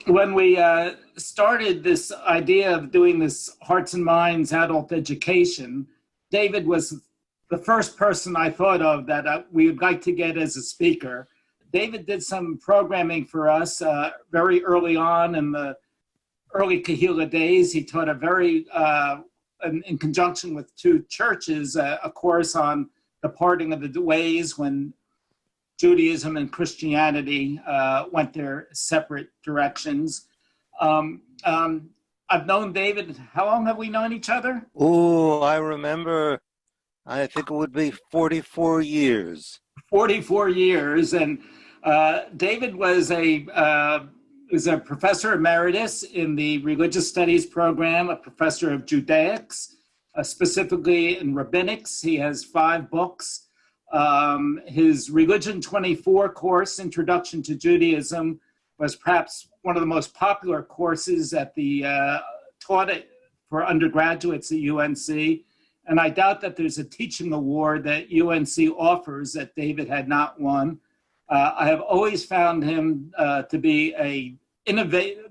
when we started this idea of doing this Hearts and Minds adult education, David was the first person I thought of that we would like to get as a speaker. David did some programming for us very early on in the early Kehillah days. He taught in conjunction with two churches, a course on the parting of the ways when Judaism and Christianity went their separate directions. I've known David. How long have we known each other? Oh, I remember, I think it would be 44 years. 44 years. And David was a professor emeritus in the religious studies program, a professor of Judaics, specifically in rabbinics. He has 5 books. His Religion 24 course, Introduction to Judaism, was perhaps one of the most popular courses taught for undergraduates at UNC. And I doubt that there's a teaching award that UNC offers that David had not won. I have always found him to be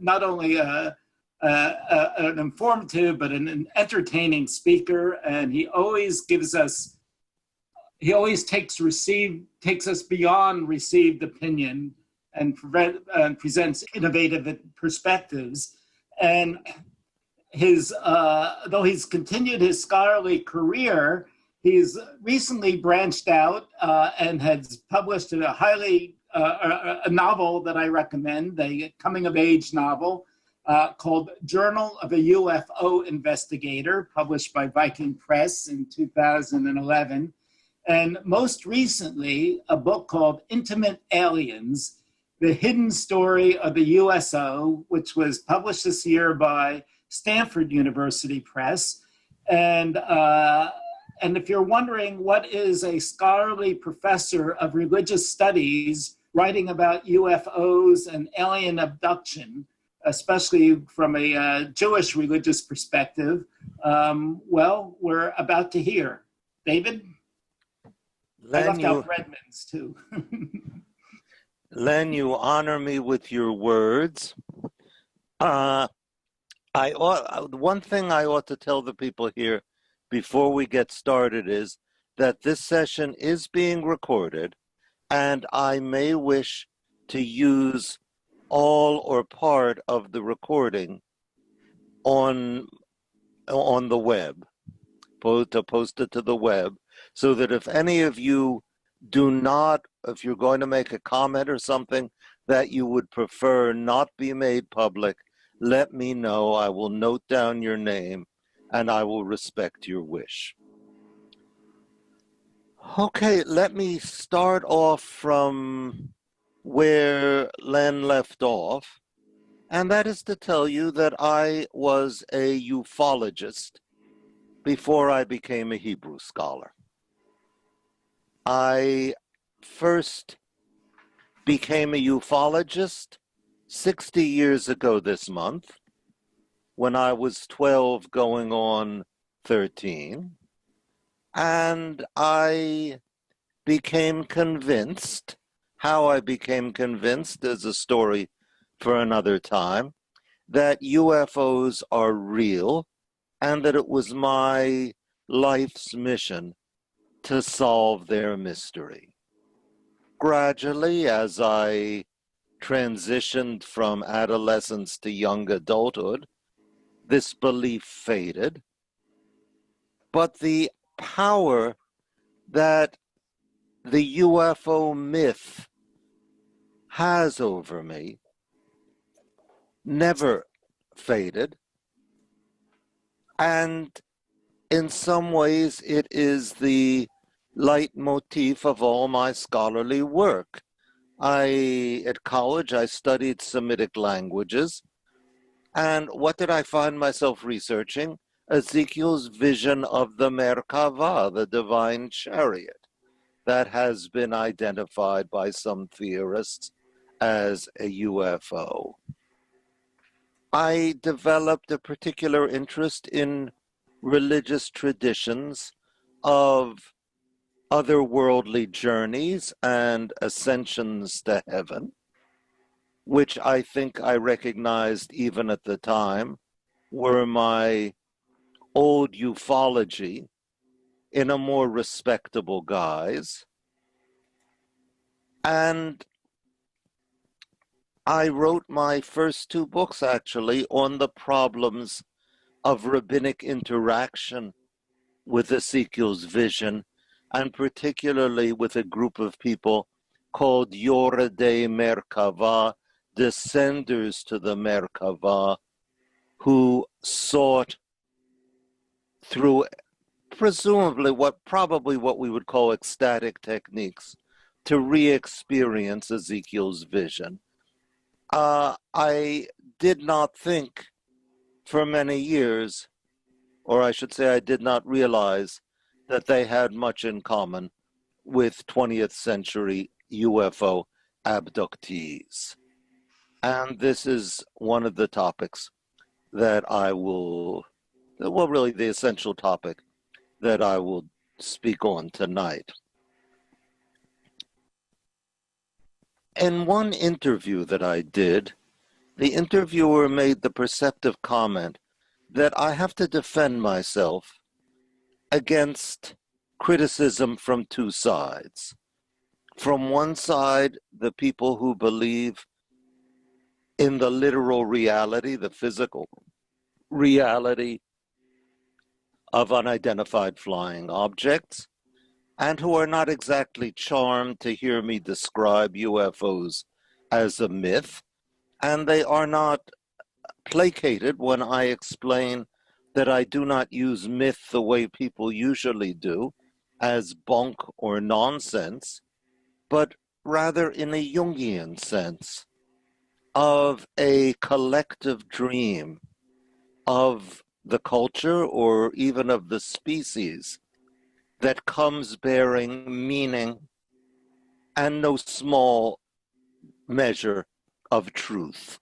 not only an informative, but an entertaining speaker. And he always takes us beyond received opinion and presents innovative perspectives. And though he's continued his scholarly career, he's recently branched out and has published a novel that I recommend, a coming-of-age novel called Journal of a UFO Investigator, published by Viking Press in 2011. And most recently, a book called Intimate Aliens, The Hidden Story of the USO, which was published this year by Stanford University Press. And if you're wondering what is a scholarly professor of religious studies writing about UFOs and alien abduction, especially from a Jewish religious perspective, well, we're about to hear. David? I left out Redmond's too. Len, you honor me with your words. One thing I ought to tell the people here before we get started is that this session is being recorded, and I may wish to use all or part of the recording on the web, to post it to the web, so that if any of you if you're going to make a comment or something that you would prefer not be made public, let me know. I will note down your name and I will respect your wish. Okay, let me start off from where Len left off, and that is to tell you that I was a ufologist before I became a Hebrew scholar. I first became a ufologist 60 years ago this month, when I was 12 going on 13, and I became convinced. How I became convinced is a story for another time, that UFOs are real, and that it was my life's mission to solve their mystery. Gradually, as I transitioned from adolescence to young adulthood, this belief faded, but the power that the UFO myth has over me never faded, and in some ways it is the leitmotif of all my scholarly work. At college, I studied Semitic languages, and what did I find myself researching? Ezekiel's vision of the Merkavah, the divine chariot, that has been identified by some theorists as a UFO. I developed a particular interest in religious traditions of otherworldly journeys and ascensions to heaven. which I think I recognized even at the time, were my old ufology in a more respectable guise. And I wrote my first two books, actually, on the problems of rabbinic interaction with Ezekiel's vision, and particularly with a group of people called Yoredei Merkavah, descenders to the Merkavah, who sought through presumably probably what we would call ecstatic techniques to re-experience Ezekiel's vision. I did not think for many years, or I should say I did not realize, that they had much in common with 20th century UFO abductees. And this is one of the topics that really the essential topic that I will speak on tonight. In one interview that I did, the interviewer made the perceptive comment that I have to defend myself against criticism from two sides. From one side, the people who believe in the literal reality, the physical reality of unidentified flying objects, and who are not exactly charmed to hear me describe UFOs as a myth, and they are not placated when I explain that I do not use myth the way people usually do, as bunk or nonsense, but rather in a Jungian sense of a collective dream of the culture or even of the species that comes bearing meaning and no small measure of truth.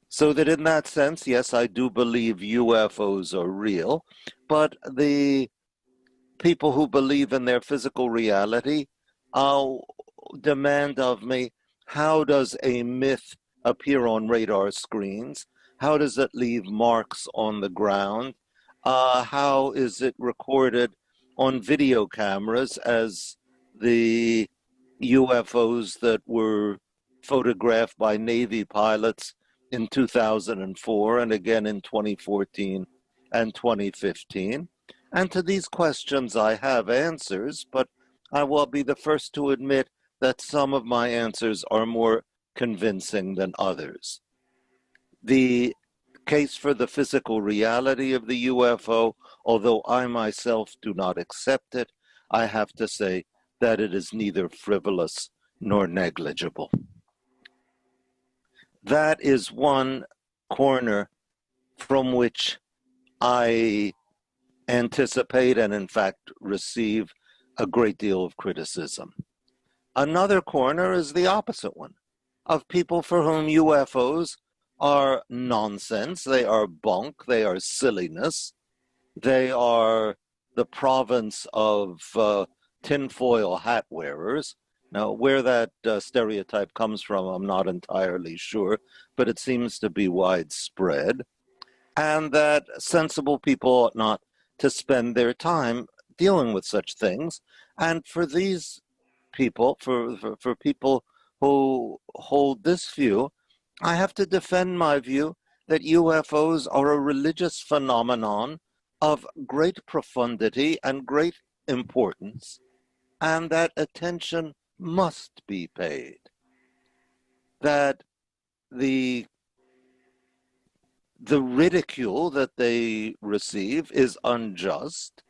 So that in that sense, yes, I do believe UFOs are real, but the people who believe in their physical reality demand of me, how does a myth appear on radar screens? How does it leave marks on the ground? How is it recorded on video cameras as the UFOs that were photographed by Navy pilots in 2004 and again in 2014 and 2015? And to these questions I have answers, but I will be the first to admit that some of my answers are more convincing than others. The case for the physical reality of the UFO, although I myself do not accept it, I have to say that it is neither frivolous nor negligible. That is one corner from which I anticipate and in fact receive a great deal of criticism. Another corner is the opposite one, of people for whom UFOs are nonsense, they are bunk, they are silliness, they are the province of tinfoil hat wearers. Now, where that stereotype comes from, I'm not entirely sure, but it seems to be widespread, and that sensible people ought not to spend their time dealing with such things. And for these people, for people who hold this view, I have to defend my view that UFOs are a religious phenomenon of great profundity and great importance, and that attention must be paid. That the ridicule that they receive is unjust.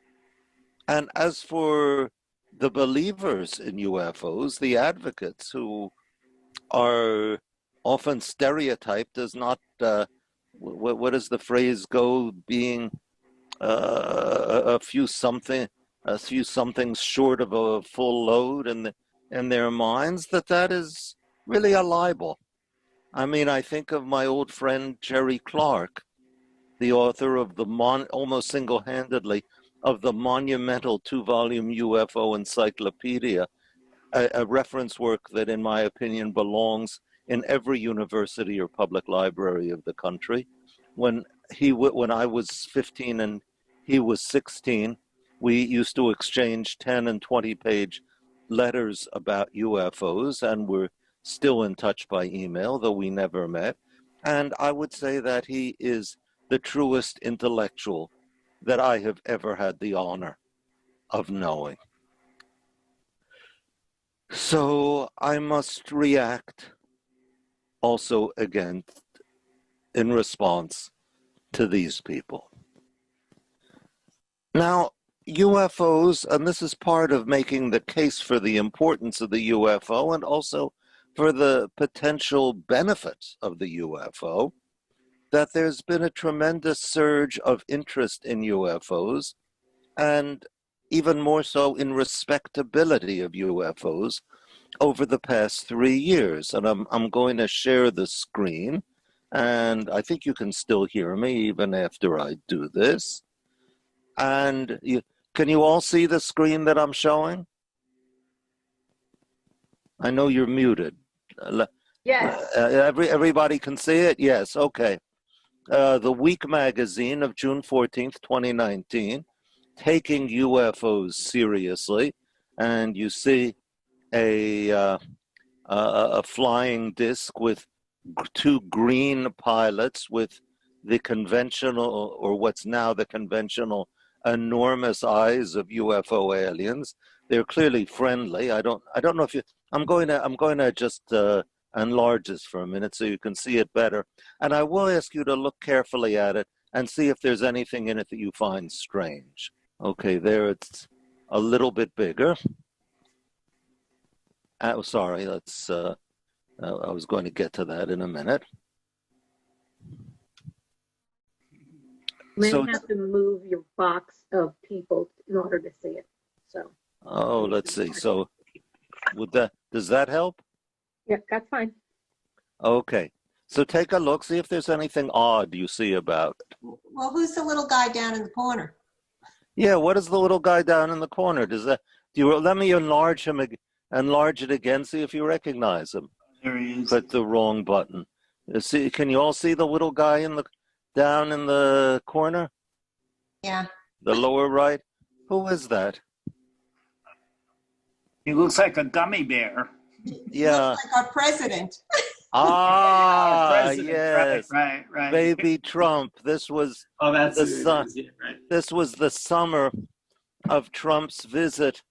And as for the believers in UFOs, the advocates who are often stereotyped as not, what does the phrase go, being a few somethings short of a full load in their minds, that is really a libel. I mean, I think of my old friend Jerry Clark, the author of almost single-handedly, of the monumental 2-volume UFO encyclopedia, a reference work that, in my opinion, belongs in every university or public library of the country. When I was 15 and he was 16, we used to exchange 10 and 20-page letters about UFOs, and we're still in touch by email, though we never met. And I would say that he is the truest intellectual that I have ever had the honor of knowing. So I must react also again in response to these people. Now, UFOs, and this is part of making the case for the importance of the UFO and also for the potential benefits of the UFO, that there's been a tremendous surge of interest in UFOs, and even more so in respectability of UFOs over the past 3 years. And I'm going to share the screen, and I think you can still hear me even after I do this. And can you all see the screen that I'm showing? I know you're muted. Yes. Everybody can see it? Yes, okay. The Week magazine of June 14th, 2019, taking UFOs seriously, and you see a flying disc with two green pilots with the conventional, or what's now the conventional, enormous eyes of UFO aliens. They're clearly friendly. I don't know if you. I'm going to just enlarge this for a minute so you can see it better, and I will ask you to look carefully at it and see if there's anything in it that you find strange. Okay, there it's a little bit bigger. Oh, sorry. Let's. I was going to get to that in a minute. You have to move your box of people in order to see it. So. Oh, let's see. So, does that help? Yeah, that's fine. Okay. So take a look. See if there's anything odd you see about it. Well, who's the little guy down in the corner? Yeah. What is the little guy down in the corner? Do you let me enlarge him? Enlarge it again. See if you recognize him. There he is. Click the wrong button. See? Can you all see the little guy down in the corner? Yeah. The lower right. Who is that? He looks like a gummy bear. Yeah. Looks like our president. Ah, President. yes. Right. Baby Trump. This was That's right. This was the summer of Trump's visit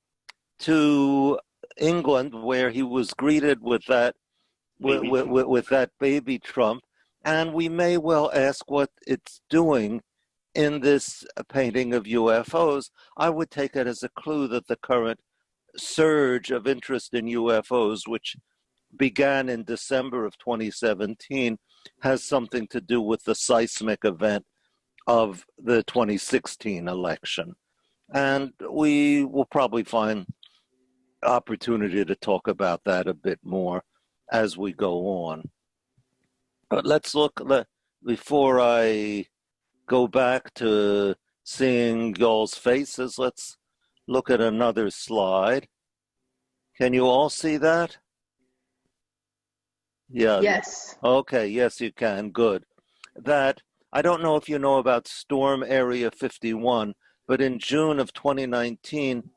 to England, where he was greeted with that with that baby Trump, and we may well ask what it's doing in this painting of UFOs. I would take it as a clue that the current surge of interest in UFOs, which began in December of 2017, has something to do with the seismic event of the 2016 election. And we will probably find opportunity to talk about that a bit more as we go on. But let's look, before I go back to seeing y'all's faces, let's look at another slide. Can you all see that? Yeah. Yes. Okay, yes, you can. Good. That, I don't know if you know about Storm Area 51, but in June of 2019,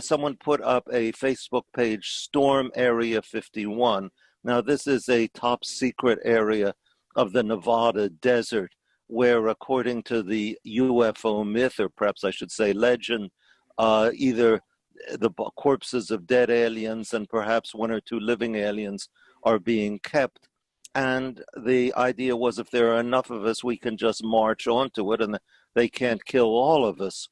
someone put up a Facebook page, Storm Area 51. Now, this is a top secret area of the Nevada desert where, according to the UFO myth, or perhaps I should say legend, either the corpses of dead aliens and perhaps one or two living aliens are being kept. And the idea was, if there are enough of us, we can just march onto it and they can't kill all of us.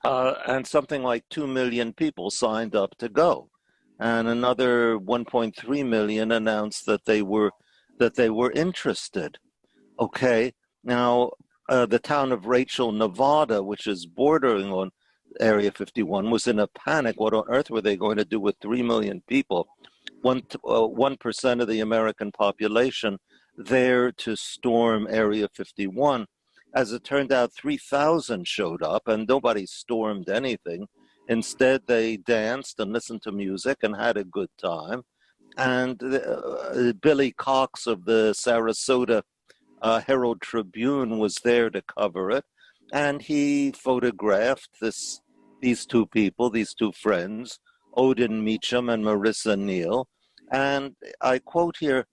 And something like 2 million people signed up to go. And another 1.3 million announced that they were interested. Okay, now the town of Rachel, Nevada, which is bordering on Area 51, was in a panic. What on earth were they going to do with 3 million people? 1% of the American population there to storm Area 51. As it turned out, 3,000 showed up and nobody stormed anything. Instead, they danced and listened to music and had a good time. And Billy Cox of the Sarasota Herald Tribune was there to cover it, and he photographed these two people, these two friends, Odin Meacham and Marissa Neal. And I quote here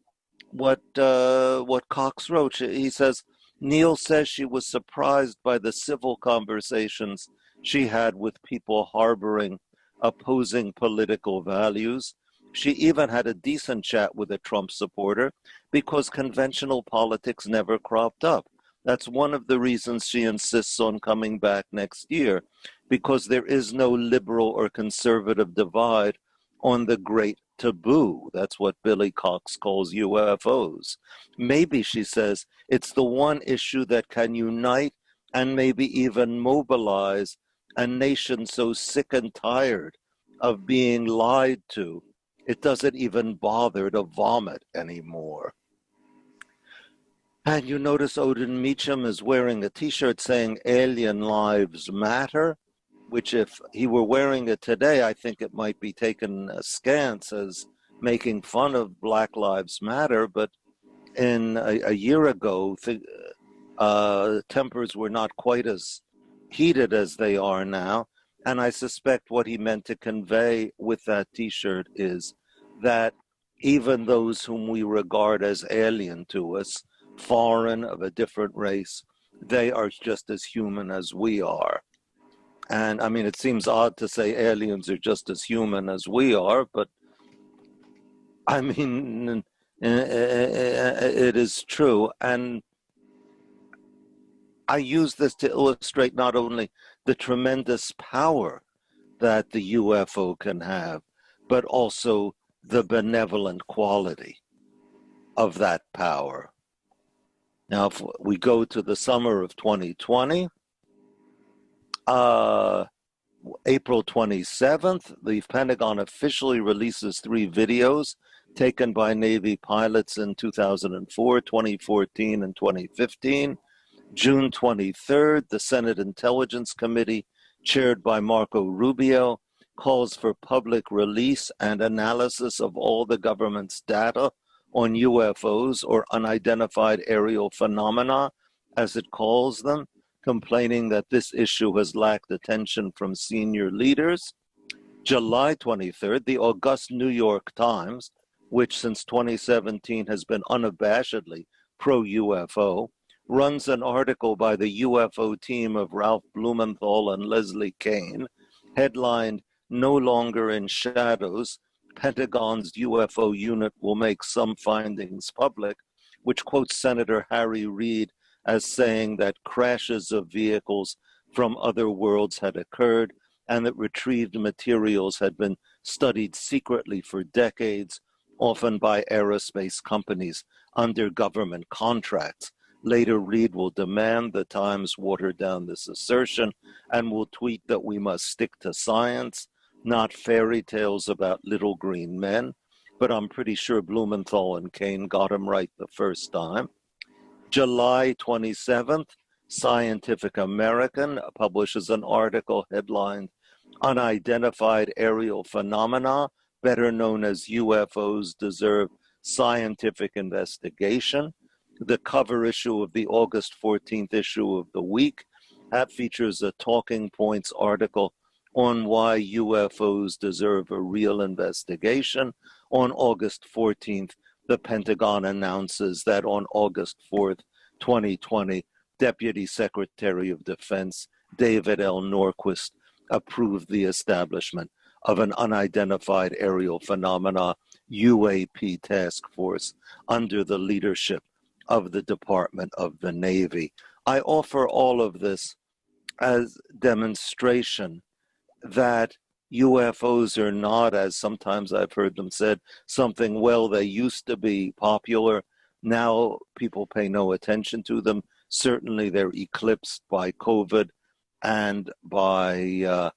what Cox wrote. He says, Neal says she was surprised by the civil conversations she had with people harboring opposing political values. She even had a decent chat with a Trump supporter because conventional politics never cropped up. That's one of the reasons she insists on coming back next year, because there is no liberal or conservative divide on the great taboo. That's what Billy Cox calls UFOs. Maybe, she says, it's the one issue that can unite and maybe even mobilize a nation so sick and tired of being lied to, it doesn't even bother to vomit anymore. And you notice Odin Meacham is wearing a t-shirt saying Alien Lives Matter, which if he were wearing it today, I think it might be taken askance as making fun of Black Lives Matter. But in a year ago, tempers were not quite as heated as they are now. And I suspect what he meant to convey with that t-shirt is that even those whom we regard as alien to us, foreign, of a different race, they are just as human as we are. And I mean, it seems odd to say aliens are just as human as we are, but I mean, it is true. And I use this to illustrate not only the tremendous power that the UFO can have, but also the benevolent quality of that power. Now, if we go to the summer of 2020, April 27th, the Pentagon officially releases 3 videos taken by Navy pilots in 2004, 2014, and 2015. June 23rd, the Senate Intelligence Committee, chaired by Marco Rubio, calls for public release and analysis of all the government's data on UFOs, or unidentified aerial phenomena, as it calls them, complaining that this issue has lacked attention from senior leaders. July 23rd, the august New York Times, which since 2017 has been unabashedly pro-UFO, runs an article by the UFO team of Ralph Blumenthal and Leslie Kean, headlined, "No Longer in Shadows, Pentagon's UFO unit will make some findings public," which quotes Senator Harry Reid as saying that crashes of vehicles from other worlds had occurred and that retrieved materials had been studied secretly for decades, often by aerospace companies under government contracts. Later, Reid will demand the Times water down this assertion and will tweet that we must stick to science, not fairy tales about little green men. But I'm pretty sure Blumenthal and Kean got him right the first time. July 27th, Scientific American publishes an article headlined, "Unidentified Aerial Phenomena, better known as UFOs, deserve scientific investigation." The cover issue of the August 14th issue of The Week, that features a talking points article on why UFOs deserve a real investigation. On August 14th, the Pentagon announces that on August 4th, 2020, Deputy Secretary of Defense David L. Norquist approved the establishment of an unidentified aerial phenomena UAP task force under the leadership of the Department of the Navy. I offer all of this as demonstration that UFOs are not, as sometimes I've heard them said, something, well, they used to be popular. Now people pay no attention to them. Certainly they're eclipsed by COVID and by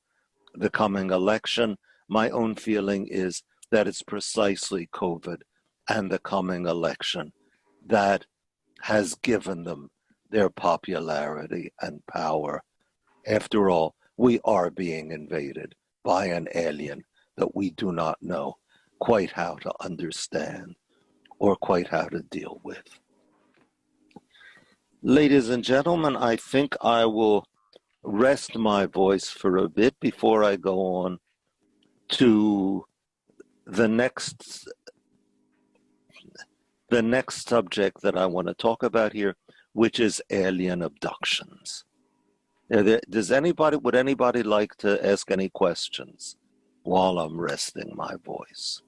the coming election. My own feeling is that it's precisely COVID and the coming election that has given them their popularity and power. After all, we are being invaded by an alien that we do not know quite how to understand or quite how to deal with. Ladies and gentlemen, I think I will rest my voice for a bit before I go on to the next subject that I want to talk about here, which is alien abductions. Would anybody like to ask any questions while I'm resting my voice?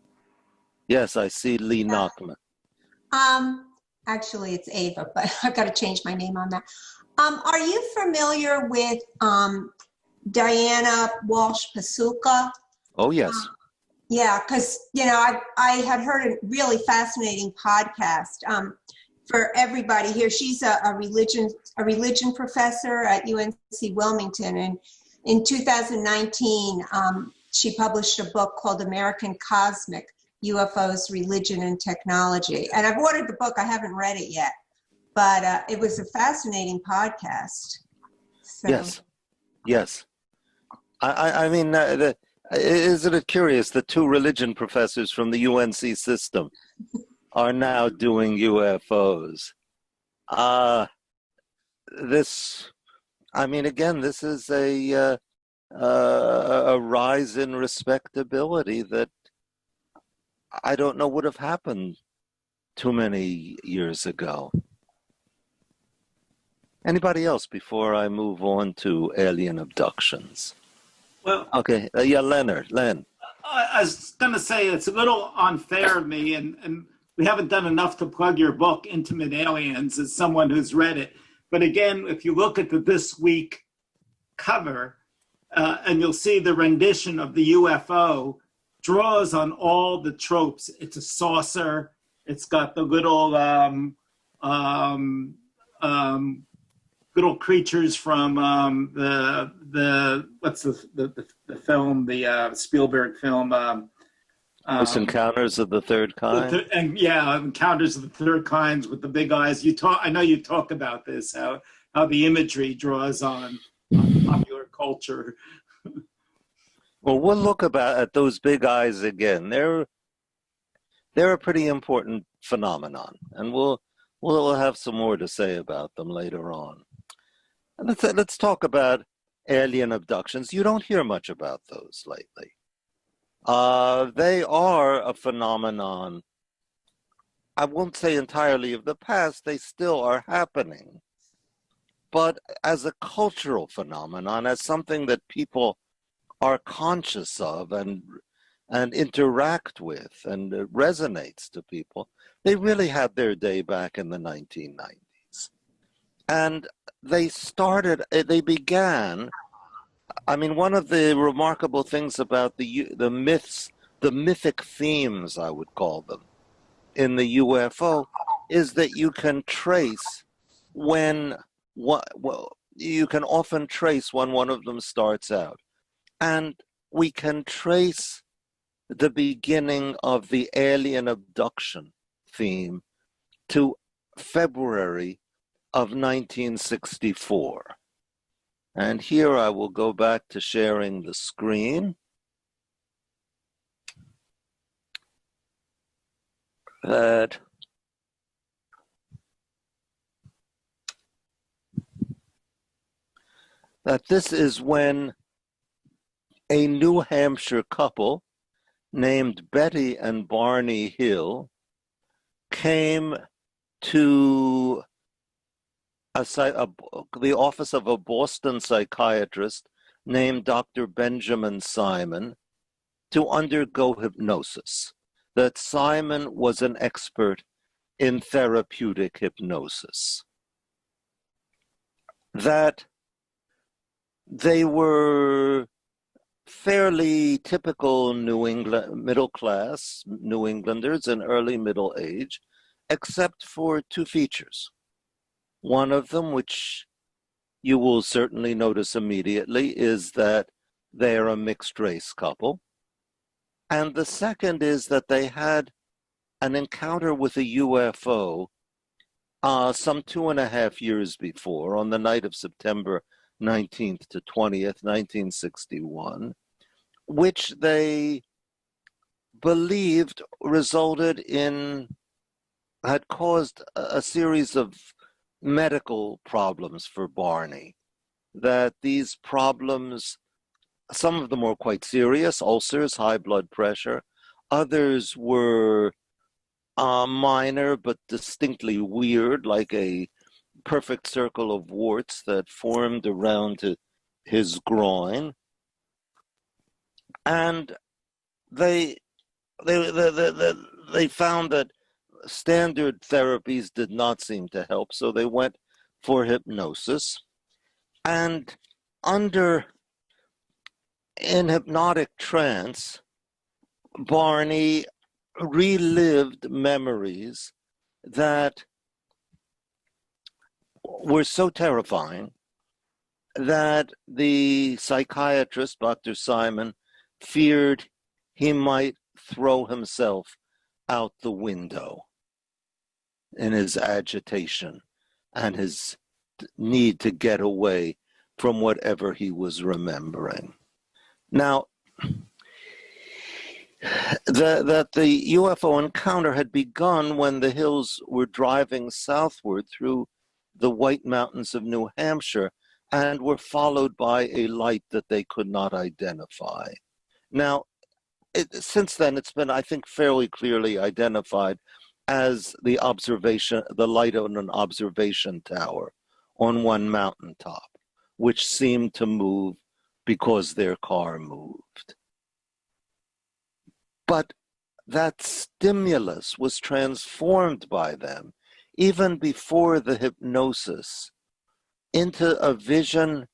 Yes, I see Lee Nachman. Actually, it's Ava, but I've got to change my name on that. Are you familiar with Diana Walsh-Pasulka? Oh, yes. Yeah, because, I had heard a really fascinating podcast for everybody here. She's a religion professor at UNC Wilmington. And in 2019, she published a book called American Cosmic: UFOs, Religion, and Technology. And I've ordered the book. I haven't read it yet. But it was a fascinating podcast. So. Yes. I mean, isn't it curious that two religion professors from the UNC system are now doing UFOs? This is a rise in respectability that I don't know would have happened too many years ago. Anybody else before I move on to alien abductions? Well, okay, Len. I was going to say it's a little unfair of me, and we haven't done enough to plug your book, Intimate Aliens, as someone who's read it. But again, if you look at the This Week cover, and you'll see the rendition of the UFO draws on all the tropes. It's a saucer. It's got the little little creatures from the film, the Spielberg film. Encounters of the Third Kind. Encounters of the Third Kinds with the big eyes. I know you talk about this, how the imagery draws on popular culture. Well, we'll look at those big eyes again. They're a pretty important phenomenon, and we'll have some more to say about them later on. And let's talk about alien abductions. You don't hear much about those lately. They are a phenomenon, I won't say entirely of the past, they still are happening. But as a cultural phenomenon, as something that people are conscious of and interact with and it resonates to people, they really had their day back in the 1990s. And they began, I mean, one of the remarkable things about the myths, the mythic themes, I would call them, in the UFO, is that you can trace you can often trace when one of them starts out. And we can trace the beginning of the alien abduction theme to February of 1964. And here I will go back to sharing the screen. That this is when a New Hampshire couple named Betty and Barney Hill came to the office of a Boston psychiatrist named Dr. Benjamin Simon to undergo hypnosis. That Simon was an expert in therapeutic hypnosis. That they were fairly typical middle-class New Englanders in early middle age, except for two features. One of them, which you will certainly notice immediately, is that they are a mixed-race couple. And the second is that they had an encounter with a UFO some 2.5 years before, on the night of September 19th to 20th, 1961, which they believed had caused a series of medical problems for Barney. That these problems, some of them were quite serious, ulcers, high blood pressure. Others were minor but distinctly weird, like a perfect circle of warts that formed around his groin. And they found that standard therapies did not seem to help, so they went for hypnosis. And in hypnotic trance, Barney relived memories that were so terrifying that the psychiatrist, Dr. Simon, feared he might throw himself out the window in his agitation and his need to get away from whatever he was remembering. Now, the UFO encounter had begun when the Hills were driving southward through the White Mountains of New Hampshire and were followed by a light that they could not identify. Now, since then, it's been, I think, fairly clearly identified as the light on an observation tower on one mountaintop, which seemed to move because their car moved. But that stimulus was transformed by them, even before the hypnosis, into a vision,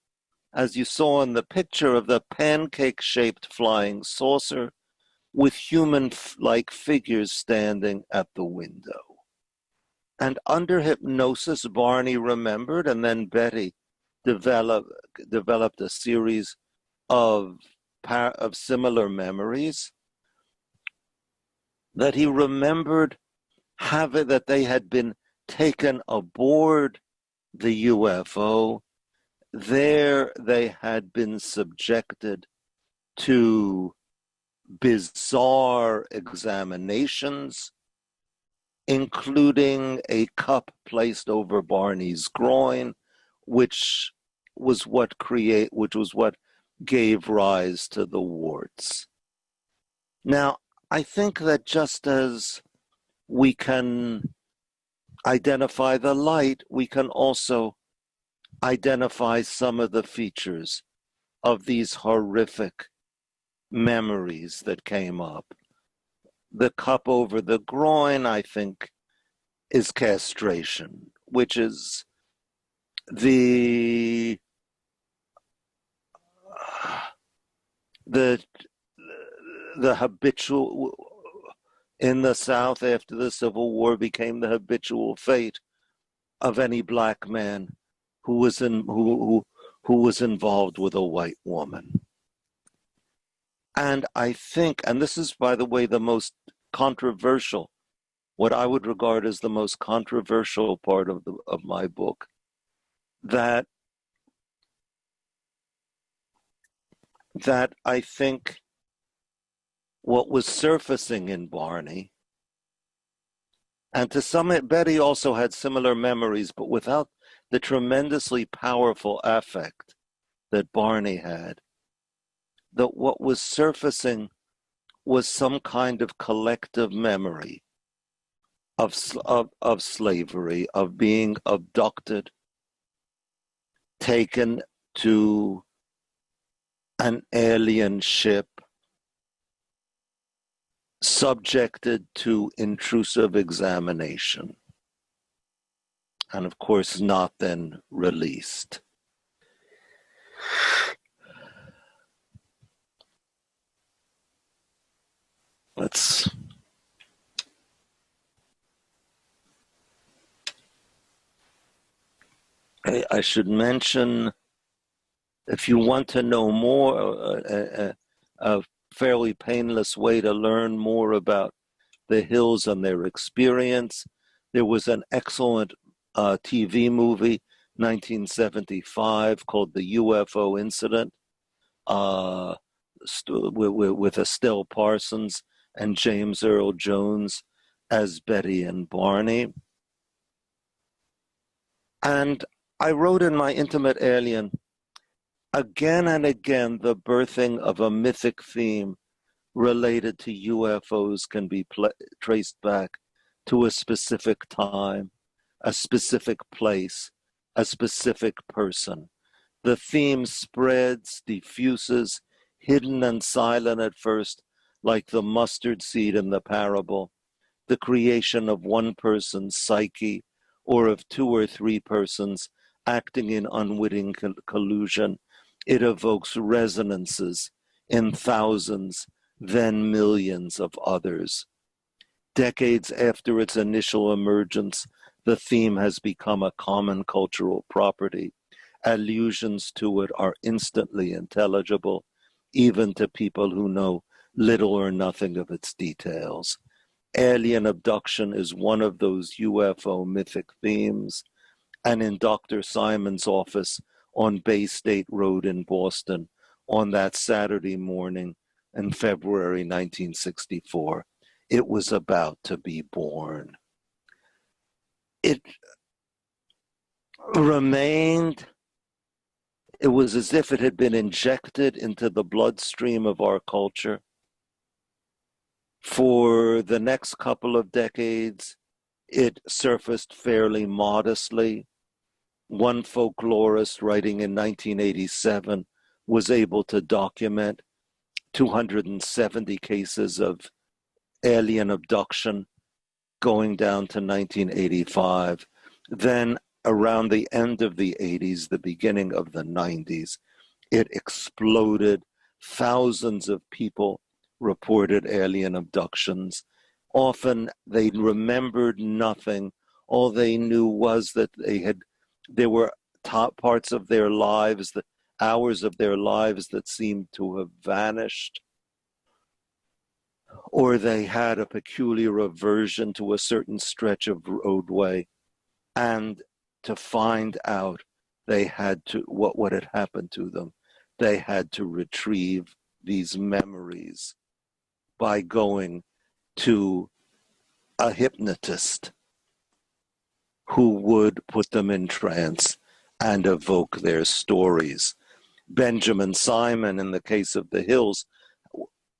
as you saw in the picture, of the pancake-shaped flying saucer with human-like figures standing at the window. And under hypnosis, Barney remembered, and then Betty developed a series of similar memories, that he remembered that they had been taken aboard the UFO. There they had been subjected to bizarre examinations, including a cup placed over Barney's groin, which was what gave rise to the warts. Now, I think that just as we can identify the light, we can also identify some of the features of these horrific memories that came up. The cup over the groin, I think, is castration, which is the habitual, in the South after the Civil War, became the habitual fate of any black man who was involved with a white woman. And I think, and this is, by the way, the most controversial, what I would regard as the most controversial part of my book, that I think what was surfacing in Barney, and to some, Betty also had similar memories, but without the tremendously powerful affect that Barney had, that what was surfacing was some kind of collective memory of slavery, of being abducted, taken to an alien ship, subjected to intrusive examination, and of course not then released. I should mention, if you want to know more, a fairly painless way to learn more about the Hills and their experience, there was an excellent TV movie, 1975, called The Ufo Incident, with Estelle Parsons and James Earl Jones as Betty and Barney. And I wrote in my Intimate Alien, again and again, the birthing of a mythic theme related to UFOs can be traced back to a specific time, a specific place, a specific person. The theme spreads, diffuses, hidden and silent at first, like the mustard seed in the parable, the creation of one person's psyche, or of two or three persons acting in unwitting collusion. It evokes resonances in thousands, then millions of others. Decades after its initial emergence, the theme has become a common cultural property. Allusions to it are instantly intelligible, even to people who know little or nothing of its details. Alien abduction is one of those UFO mythic themes, and in Dr. Simon's office on Bay State Road in Boston on that Saturday morning in February 1964, it was about to be born. It remained, it was as if it had been injected into the bloodstream of our culture. For the next couple of decades, it surfaced fairly modestly. One folklorist writing in 1987 was able to document 270 cases of alien abduction going down to 1985. Then around the end of the 80s, the beginning of the 90s, it exploded. Thousands of people reported alien abductions. Often they remembered nothing. All they knew was that there were top parts of their lives, the hours of their lives that seemed to have vanished, or they had a peculiar aversion to a certain stretch of roadway, and to find out they had to, what had happened to them, they had to retrieve these memories by going to a hypnotist who would put them in trance and evoke their stories. Benjamin Simon, in the case of the Hills,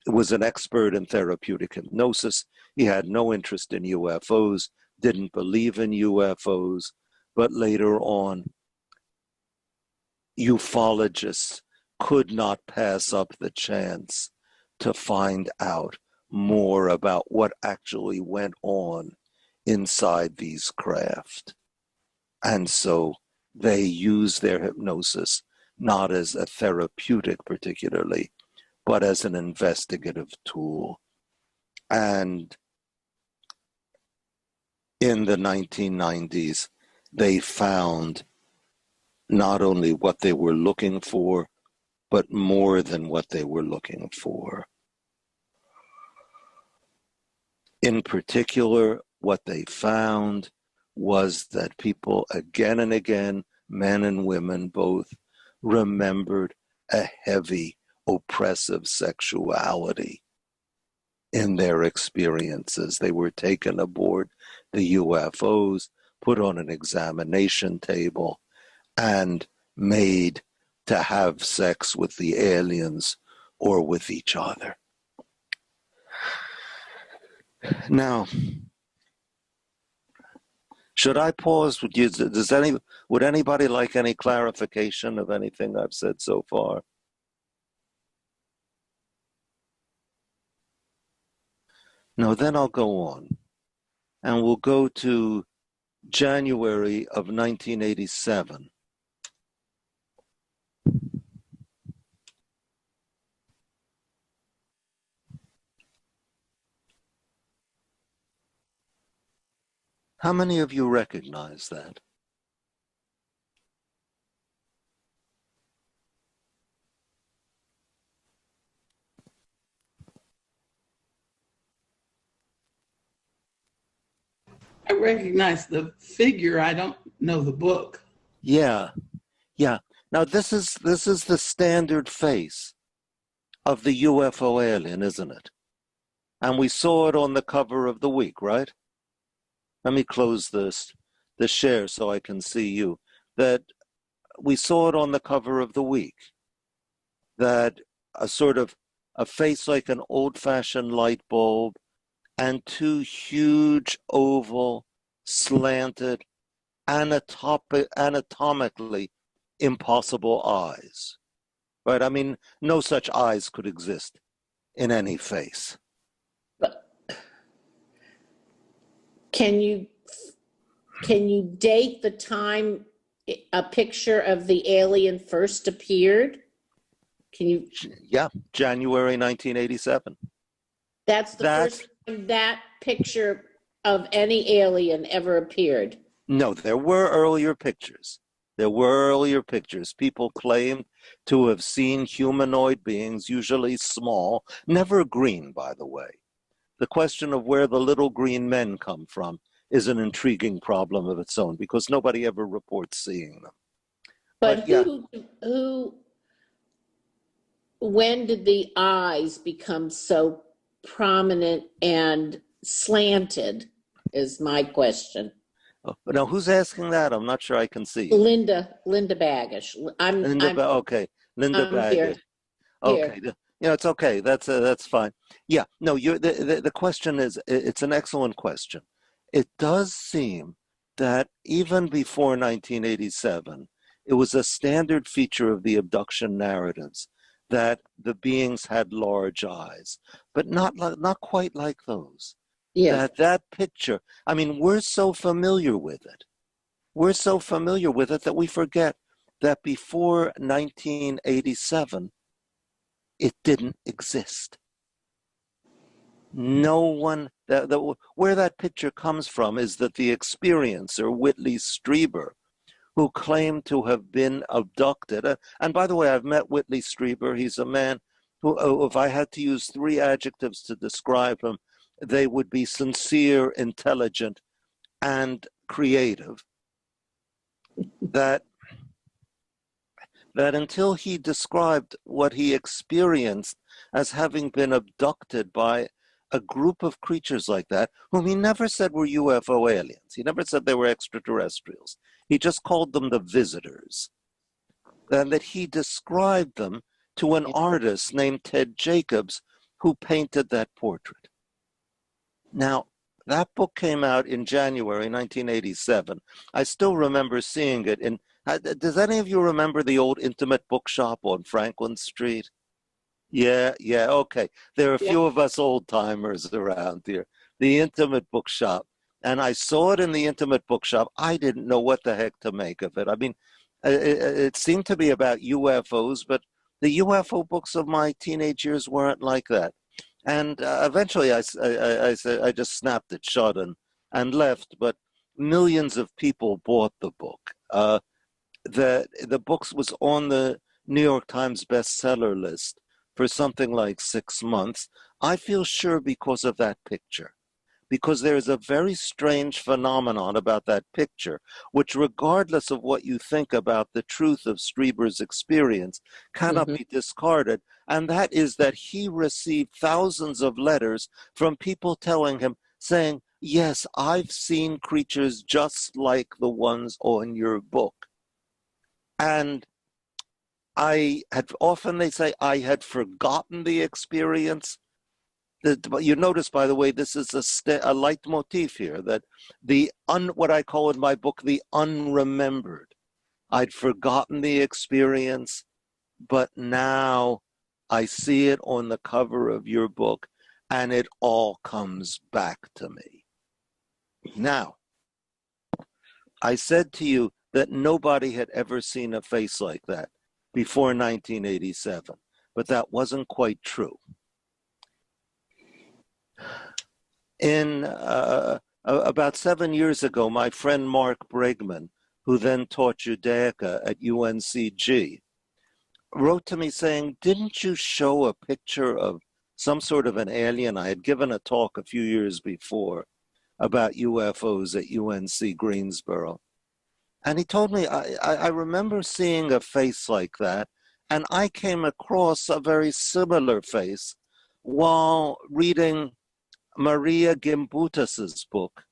was an expert in therapeutic hypnosis. He had no interest in UFOs, didn't believe in UFOs, but later on, ufologists could not pass up the chance to find out more about what actually went on inside these craft. And so they use their hypnosis not as a therapeutic particularly, but as an investigative tool. And in the 1990s, they found not only what they were looking for, but more than what they were looking for. In particular, what they found was that people again and again, men and women both, remembered a heavy, oppressive sexuality in their experiences. They were taken aboard the UFOs, put on an examination table, and made to have sex with the aliens or with each other. Now, should I pause? Would anybody like any clarification of anything I've said so far? No, then I'll go on. And we'll go to January of 1987. How many of you recognize that? I recognize the figure. I don't know the book. Yeah. Now this is the standard face of the UFO alien, isn't it? and we saw it on the cover of the week, right? Let me close the share so I can see you. That we saw it on the cover of the week. That a sort of a face like an old-fashioned light bulb and two huge oval, slanted, anatomically impossible eyes. Right? I mean, no such eyes could exist in any face. But can you date the time a picture of the alien first appeared? Can you? Yeah, January 1987. That's the first time that picture of any alien ever appeared. No, there were earlier pictures. There were earlier pictures. People claimed to have seen humanoid beings, usually small, never green, by the way. The question of where the little green men come from is an intriguing problem of its own, because nobody ever reports seeing them. But yeah. When did the eyes become so prominent and slanted is my question. Oh, now, who's asking that? I'm not sure I can see. Linda Baggish. Okay, Linda Baggish. Here. Okay, yeah, it's okay. That's fine. Yeah, no, the question is, it's an excellent question. It does seem that even before 1987, it was a standard feature of the abduction narratives that the beings had large eyes, but not quite like those. Yeah. That picture, I mean, we're so familiar with it. We're so familiar with it that we forget that before 1987, it didn't exist. No one, where that picture comes from is that the experiencer, Whitley Strieber, who claimed to have been abducted, and by the way, I've met Whitley Strieber. He's a man who, if I had to use 3 adjectives to describe him, they would be sincere, intelligent, and creative. That until he described what he experienced as having been abducted by a group of creatures like that, whom he never said were UFO aliens. He never said they were extraterrestrials. He just called them the visitors. And that he described them to an artist named Ted Jacobs, who painted that portrait. Now, that book came out in January 1987. I still remember seeing it in. Does any of you remember the old Intimate Bookshop on Franklin Street? Yeah, okay. There are a few of us old timers around here. The Intimate Bookshop. And I saw it in the Intimate Bookshop. I didn't know what the heck to make of it. I mean, it seemed to be about UFOs, but the UFO books of my teenage years weren't like that. And eventually I just snapped it shut and left, but millions of people bought the book. The book was on the New York Times bestseller list for something like 6 months. I feel sure because of that picture, because there is a very strange phenomenon about that picture, which, regardless of what you think about the truth of Strieber's experience, cannot be discarded. And that is that he received thousands of letters from people telling him, saying, yes, I've seen creatures just like the ones on your book. And they say, I had forgotten the experience. You notice, by the way, this is a leitmotif here, that what I call in my book, the unremembered. I'd forgotten the experience, but now I see it on the cover of your book, and it all comes back to me. Now, I said to you that nobody had ever seen a face like that before 1987, but that wasn't quite true. In about 7 years ago, my friend Mark Bregman, who then taught Judaica at UNCG, wrote to me saying, didn't you show a picture of some sort of an alien? I had given a talk a few years before about UFOs at UNC Greensboro. And he told me, I remember seeing a face like that, and I came across a very similar face while reading Maria Gimbutas's book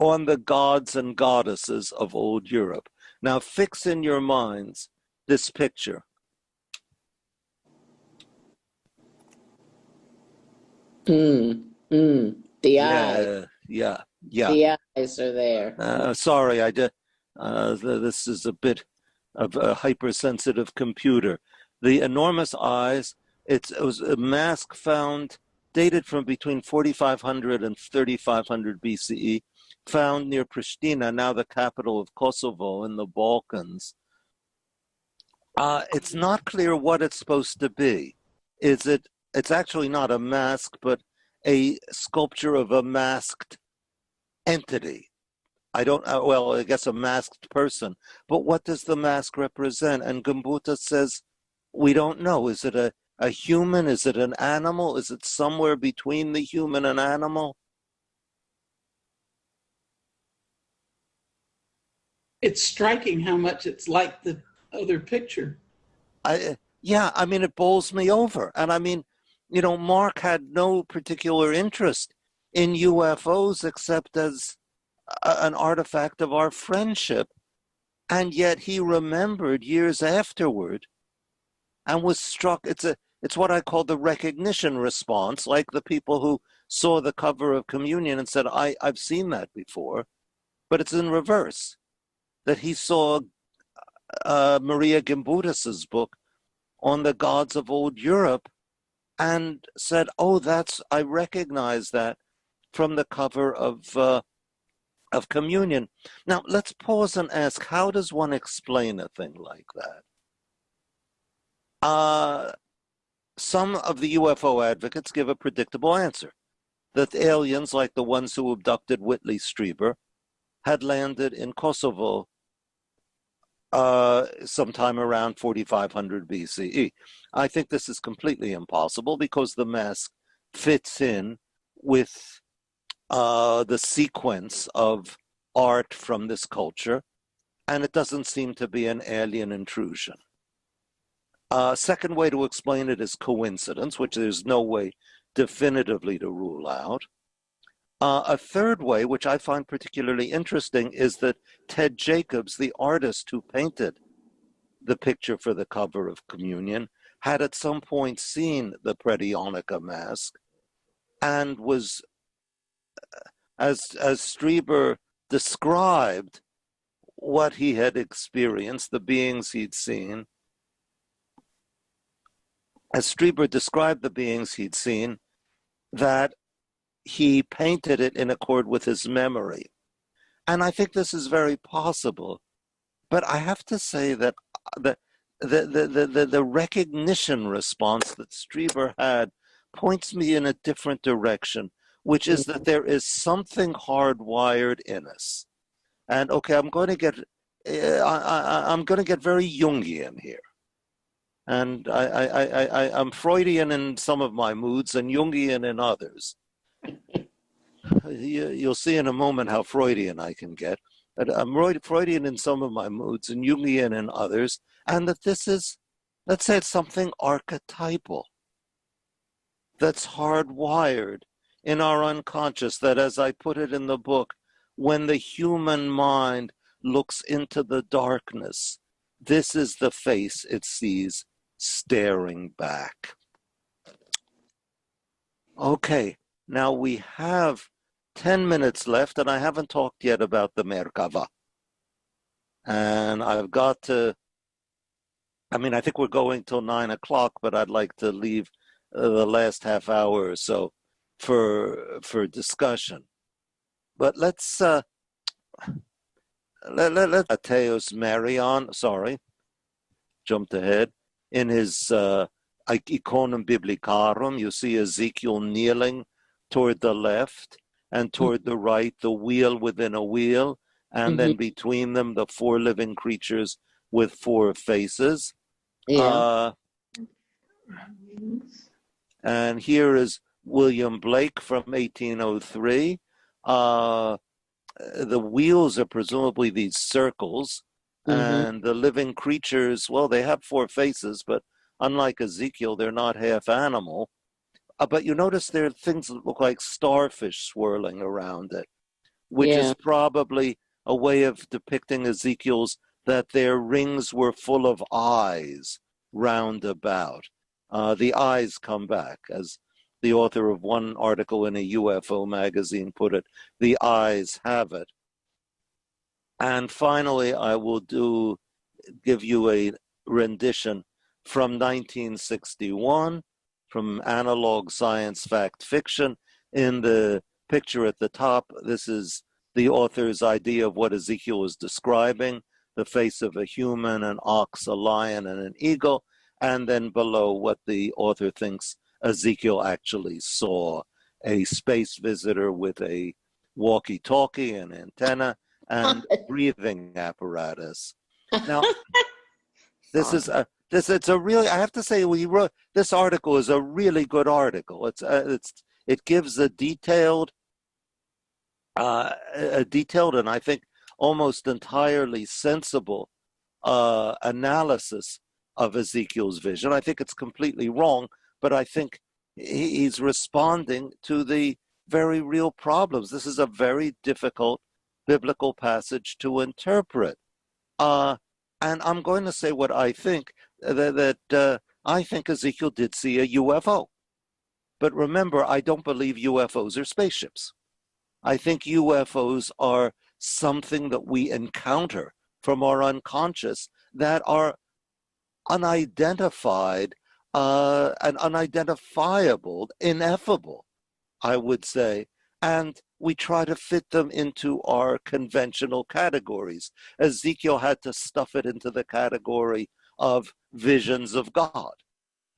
on the gods and goddesses of old Europe. Now fix in your minds this picture. The eyes. Yeah. The eyes are there. Sorry, I did. This is a bit of a hypersensitive computer. The enormous eyes. It was a mask found, dated from between 4500 and 3500 BCE, found near Pristina, now the capital of Kosovo in the Balkans. It's not clear what it's supposed to be. It's actually not a mask, but a sculpture of a masked entity. I guess a masked person. But what does the mask represent? And Gimbutas says, we don't know. Is it a human? Is it an animal? Is it somewhere between the human and animal? It's striking how much it's like the other picture. It bowls me over. And Mark had no particular interest in UFOs except as an artifact of our friendship. And yet he remembered years afterward and was struck. It's what I call the recognition response, like the people who saw the cover of Communion and said, I've seen that before, but it's in reverse. That he saw Maria Gimbutas's book on the gods of old Europe and said, I recognize that from the cover of Communion. Now, let's pause and ask, how does one explain a thing like that? Some of the UFO advocates give a predictable answer, that aliens like the ones who abducted Whitley Strieber had landed in Kosovo sometime around 4500 BCE. I think this is completely impossible because the mask fits in with the sequence of art from this culture, and it doesn't seem to be an alien intrusion. Second way to explain it is coincidence, which there's no way definitively to rule out. A third way, which I find particularly interesting, is that Ted Jacobs, the artist who painted the picture for the cover of Communion, had at some point seen the Predionica mask and was, as Strieber described what he had experienced, the beings he'd seen, as Strieber described the beings he'd seen, that he painted it in accord with his memory. And I think this is very possible. But I have to say that the recognition response that Strieber had points me in a different direction, which is that there is something hardwired in us. And okay, I'm going to get very Jungian here. And I'm Freudian in some of my moods and Jungian in others. You'll see in a moment how Freudian I can get. But I'm Freudian in some of my moods and Jungian in others. And that this is, let's say it's something archetypal that's hardwired in our unconscious, that as I put it in the book, when the human mind looks into the darkness, this is the face it sees staring back. Okay, now we have 10 minutes left, and I haven't talked yet about the Merkavah. And I've got to, I think we're going till 9 o'clock, but I'd like to leave the last half hour or so for discussion. But let's Mateos Marion, jumped ahead. In his Iconum Biblicarum, you see Ezekiel kneeling toward the left, and toward the right, the wheel within a wheel, and then between them, the four living creatures with four faces. Yeah. And here is William Blake from 1803. The wheels are presumably these circles, and the living creatures, well, they have four faces, but unlike Ezekiel, they're not half animal. but you notice there are things that look like starfish swirling around it, which is probably a way of depicting Ezekiel's, that their rings were full of eyes round about. The eyes come back, as the author of one article in a UFO magazine put it, the eyes have it. And finally, I will give you a rendition from 1961, from Analog Science Fact Fiction. In the picture at the top, this is the author's idea of what Ezekiel was describing, the face of a human, an ox, a lion, and an eagle, and then below what the author thinks Ezekiel actually saw, a space visitor with a walkie-talkie, an antenna, and breathing apparatus. Now, it's a really, I have to say, this article is a really good article. It gives a detailed and I think almost entirely sensible analysis of Ezekiel's vision. I think it's completely wrong, but I think he's responding to the very real problems. This is a very difficult biblical passage to interpret. And I'm going to say what I think, that I think Ezekiel did see a UFO. But remember, I don't believe UFOs are spaceships. I think UFOs are something that we encounter from our unconscious that are unidentified and unidentifiable, ineffable, I would say. And we try to fit them into our conventional categories. Ezekiel had to stuff it into the category of visions of God.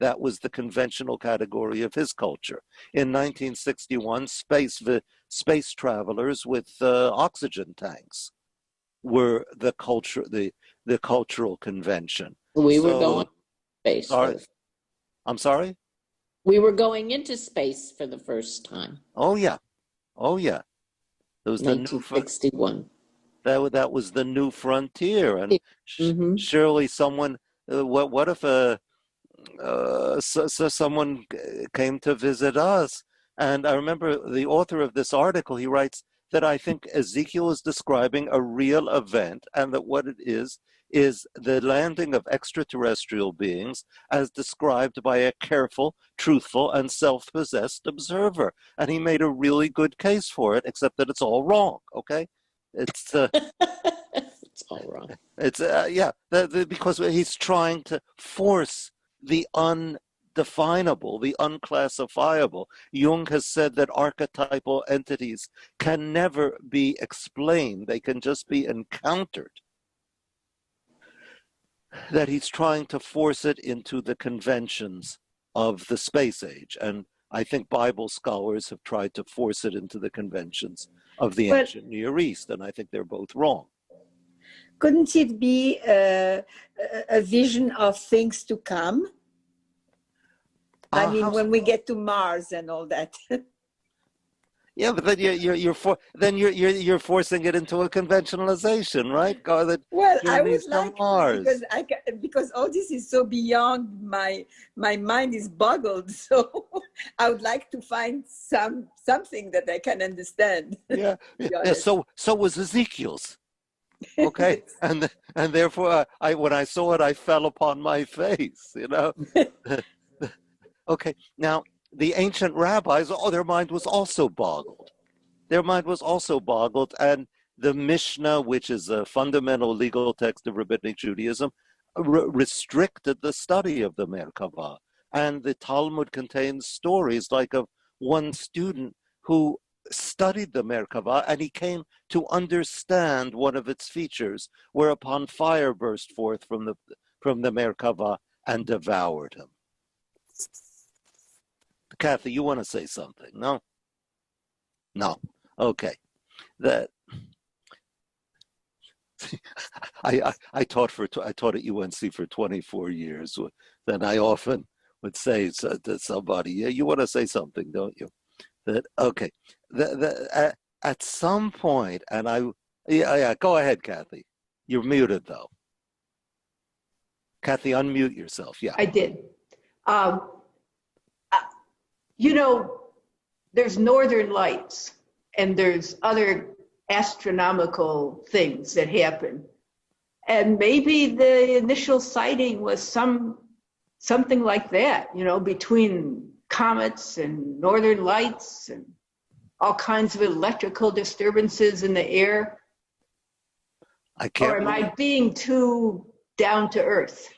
That was the conventional category of his culture. In 1961, space travelers with oxygen tanks were the cultural convention. We were going to space. I'm sorry? We were going into space for the first time. Oh, yeah. Oh, yeah. It was 1961. That was the new frontier. And surely someone, what if someone came to visit us? And I remember the author of this article, he writes that I think Ezekiel is describing a real event, and that what it is the landing of extraterrestrial beings as described by a careful, truthful, and self-possessed observer. And he made a really good case for it, except that it's all wrong, okay? It's it's all wrong. It's because he's trying to force the undefinable, the unclassifiable. Jung has said that archetypal entities can never be explained. They can just be encountered. That he's trying to force it into the conventions of the space age. And I think Bible scholars have tried to force it into the conventions of the ancient Near East, and I think they're both wrong. Couldn't it be a vision of things to come? I mean, when we get to Mars and all that. Yeah, but then you're forcing it into a conventionalization, right? Well, I would like because all this is so beyond my mind is boggled. So I would like to find something that I can understand. Yeah. So was Ezekiel's. Okay, and therefore when I saw it, I fell upon my face. You know. Okay, now. The ancient rabbis, their mind was also boggled. And the Mishnah, which is a fundamental legal text of Rabbinic Judaism, restricted the study of the Merkavah. And the Talmud contains stories like of one student who studied the Merkavah, and he came to understand one of its features, whereupon fire burst forth from the Merkavah and devoured him. Kathy, you want to say something? No? No. Okay. I taught at UNC for 24 years. Then I often would say to somebody, "Yeah, you want to say something, don't you?" Okay. At some point, and go ahead, Kathy. You're muted though. Kathy, unmute yourself. Yeah. I did. you know, there's northern lights and there's other astronomical things that happen. And maybe the initial sighting was something like that, you know, between comets and northern lights and all kinds of electrical disturbances in the air. Or am I being too down to earth?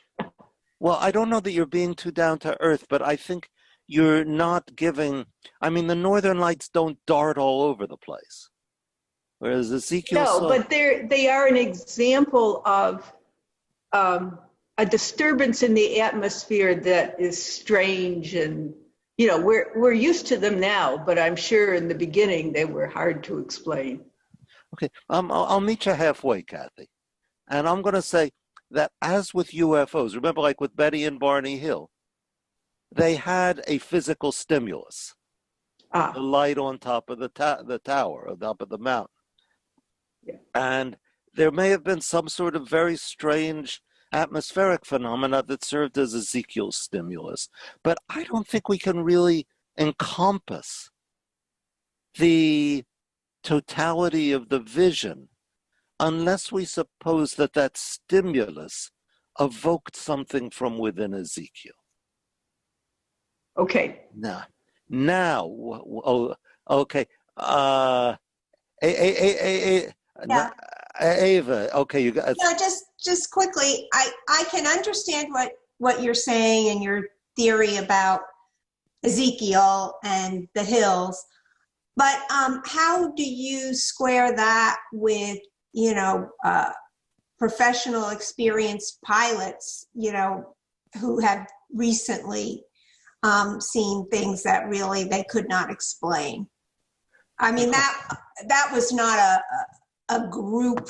Well, I don't know that you're being too down to earth, but I think you're not giving, I mean, the northern lights don't dart all over the place. Whereas Ezekiel No, but they are an example of a disturbance in the atmosphere that is strange, and you know, we're used to them now, but I'm sure in the beginning they were hard to explain. Okay, I'll meet you halfway, Kathy. And I'm going to say that as with UFOs, remember like with Betty and Barney Hill, they had a physical stimulus. The light on top of the tower, on top of the mountain. Yeah. And there may have been some sort of very strange atmospheric phenomena that served as Ezekiel's stimulus. But I don't think we can really encompass the totality of the vision unless we suppose that that stimulus evoked something from within Ezekiel. Okay. Now, okay. Ava, okay, you got. No, just quickly, I can understand what you're saying and your theory about Ezekiel and the hills, but how do you square that with, you know, professional experienced pilots, you know, who have recently seen things that really they could not explain? I mean, that was not a group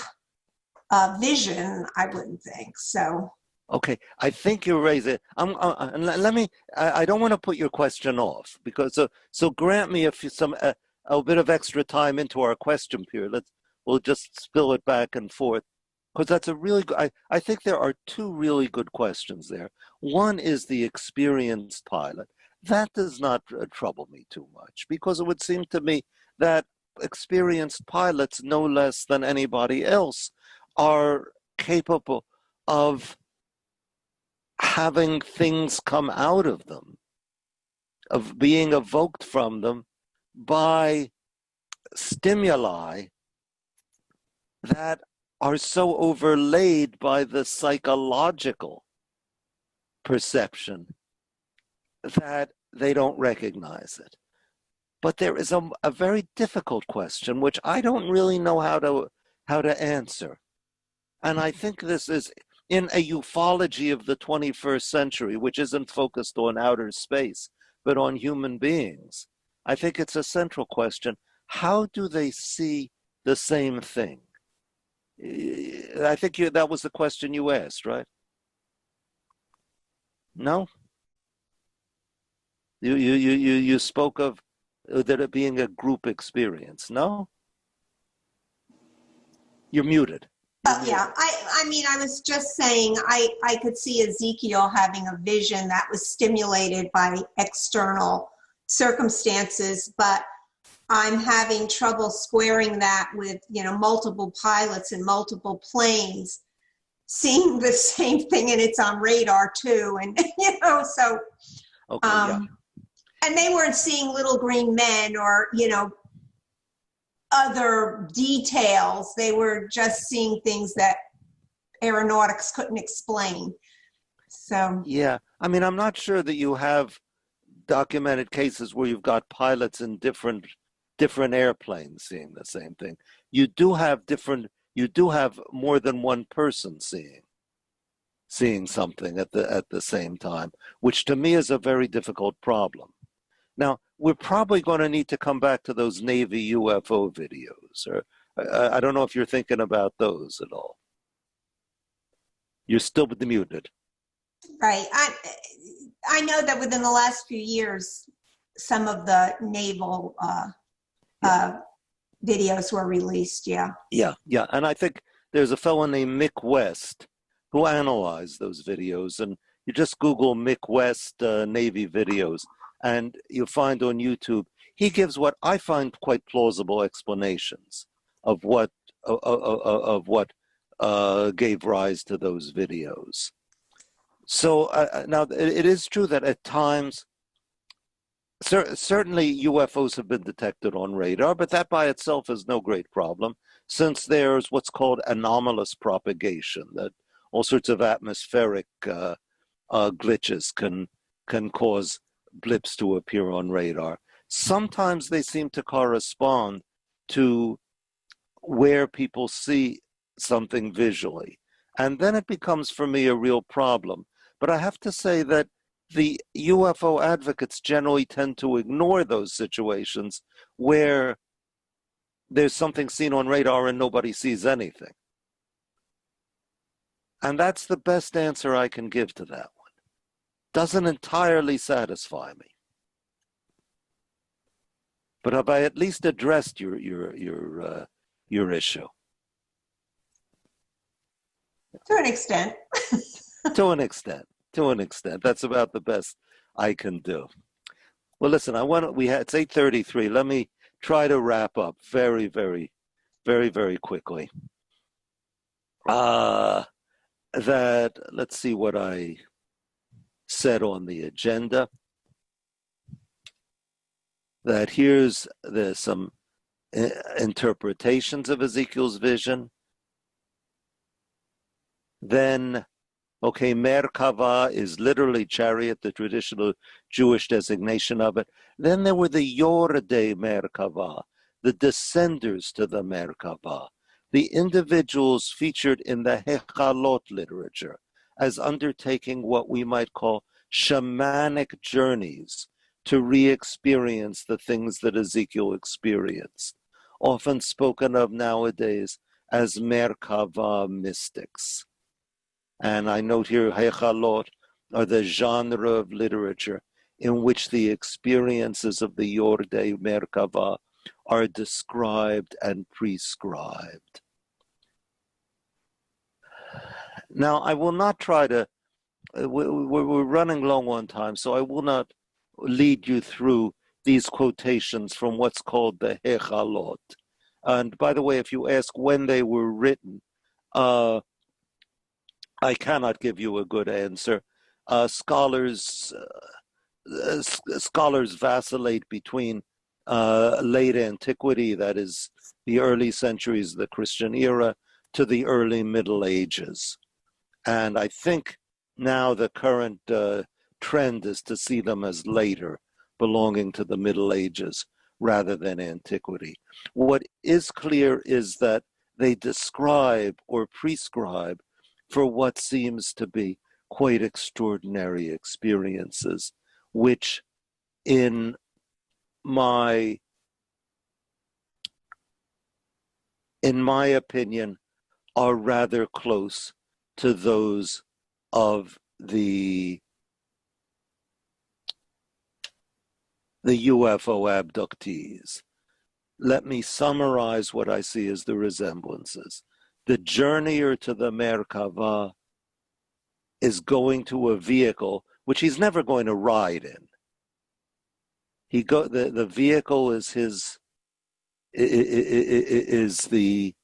vision, I wouldn't think. So. Okay, I think you're raising. Let me. I don't want to put your question off because so grant me a bit of extra time into our question period. We'll just spill it back and forth because that's a really good. I think there are two really good questions there. One is the experienced pilot. That does not trouble me too much because it would seem to me that experienced pilots, no less than anybody else, are capable of having things come out of them, of being evoked from them by stimuli that are so overlaid by the psychological perception that they don't recognize it. But there is a very difficult question, which I don't really know how to answer. And I think this is in a ufology of the 21st century, which isn't focused on outer space, but on human beings. I think it's a central question. How do they see the same thing? I think that was the question you asked, right? No? You spoke of that it being a group experience, no? You're muted. Yeah, I mean, I was just saying I could see Ezekiel having a vision that was stimulated by external circumstances, but I'm having trouble squaring that with, you know, multiple pilots and multiple planes seeing the same thing, and it's on radar too, and you know, so okay, yeah. And they weren't seeing little green men or, you know, other details. They were just seeing things that aeronautics couldn't explain. So yeah, I mean, I'm not sure that you have documented cases where you've got pilots in different airplanes seeing the same thing. You do have more than one person seeing something at the same time, which to me is a very difficult problem. Now, we're probably going to need to come back to those Navy UFO videos, or I don't know if you're thinking about those at all. You're still muted. right, I know that within the last few years, some of the naval videos were released. Yeah. Yeah, and I think there's a fellow named Mick West who analyzed those videos, and you just Google Mick West Navy videos. and you'll find on YouTube, he gives what I find quite plausible explanations of what gave rise to those videos. So now it is true that at times, certainly UFOs have been detected on radar, but that by itself is no great problem, since there's what's called anomalous propagation, that all sorts of atmospheric glitches can cause blips to appear on radar. Sometimes they seem to correspond to where people see something visually. And then it becomes, for me, a real problem. But I have to say that the UFO advocates generally tend to ignore those situations where there's something seen on radar and nobody sees anything. And that's the best answer I can give to that one. Doesn't entirely satisfy me. But have I at least addressed your issue? To an extent. To an extent. That's about the best I can do. Well, listen, it's 8:33. Let me try to wrap up very, very, very, very quickly. Let's see what I said on the agenda. That there's some interpretations of Ezekiel's vision. Then, okay, Merkavah is literally chariot, the traditional Jewish designation of it. Then there were the Yordei Merkavah, the descenders to the Merkavah, the individuals featured in the Hechalot literature as undertaking what we might call shamanic journeys to re-experience the things that Ezekiel experienced, often spoken of nowadays as Merkavah mystics. And I note here, Hechalot are the genre of literature in which the experiences of the Yordei Merkavah are described and prescribed. Now, I will not try to, we're running low on time, so I will not lead you through these quotations from what's called the Hechalot. And by the way, if you ask when they were written, I cannot give you a good answer. Scholars vacillate between late antiquity, that is the early centuries of the Christian era, to the early Middle Ages. And I think now the current trend is to see them as later, belonging to the Middle Ages rather than antiquity. What is clear is that they describe or prescribe for what seems to be quite extraordinary experiences, which in my opinion are rather close to those of the UFO abductees. Let me summarize what I see as the resemblances. The journeyer to the Merkavah is going to a vehicle which he's never going to ride in. The vehicle is the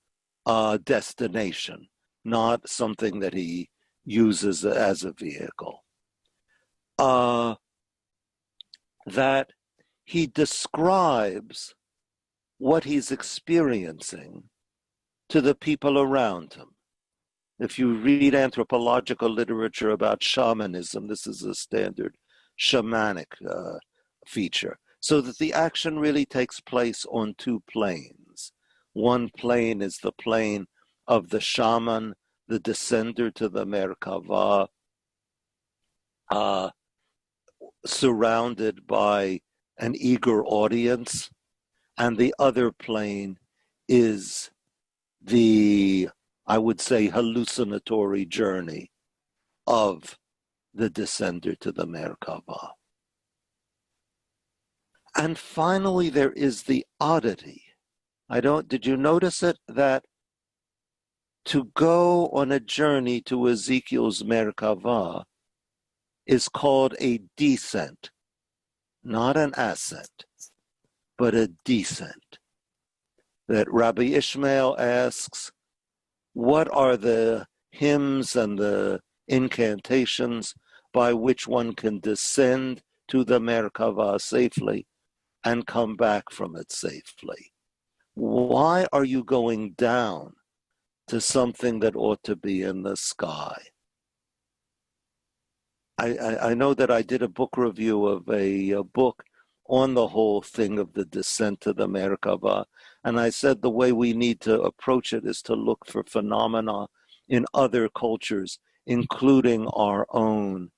destination, not something that he uses as a vehicle. That he describes what he's experiencing to the people around him. If you read anthropological literature about shamanism, this is a standard shamanic feature. So that the action really takes place on two planes. One plane is the plane of the shaman, the descender to the Merkavah, surrounded by an eager audience. And the other plane is the, I would say, hallucinatory journey of the descender to the Merkavah. And finally, there is the oddity. Did you notice it? That to go on a journey to Ezekiel's Merkavah is called a descent. not an ascent, but a descent. That Rabbi Ishmael asks, what are the hymns and the incantations by which one can descend to the Merkavah safely and come back from it safely? Why are you going down to something that ought to be in the sky? I know that I did a book review of a book on the whole thing of the descent to the Merkavah, and I said the way we need to approach it is to look for phenomena in other cultures, including our own,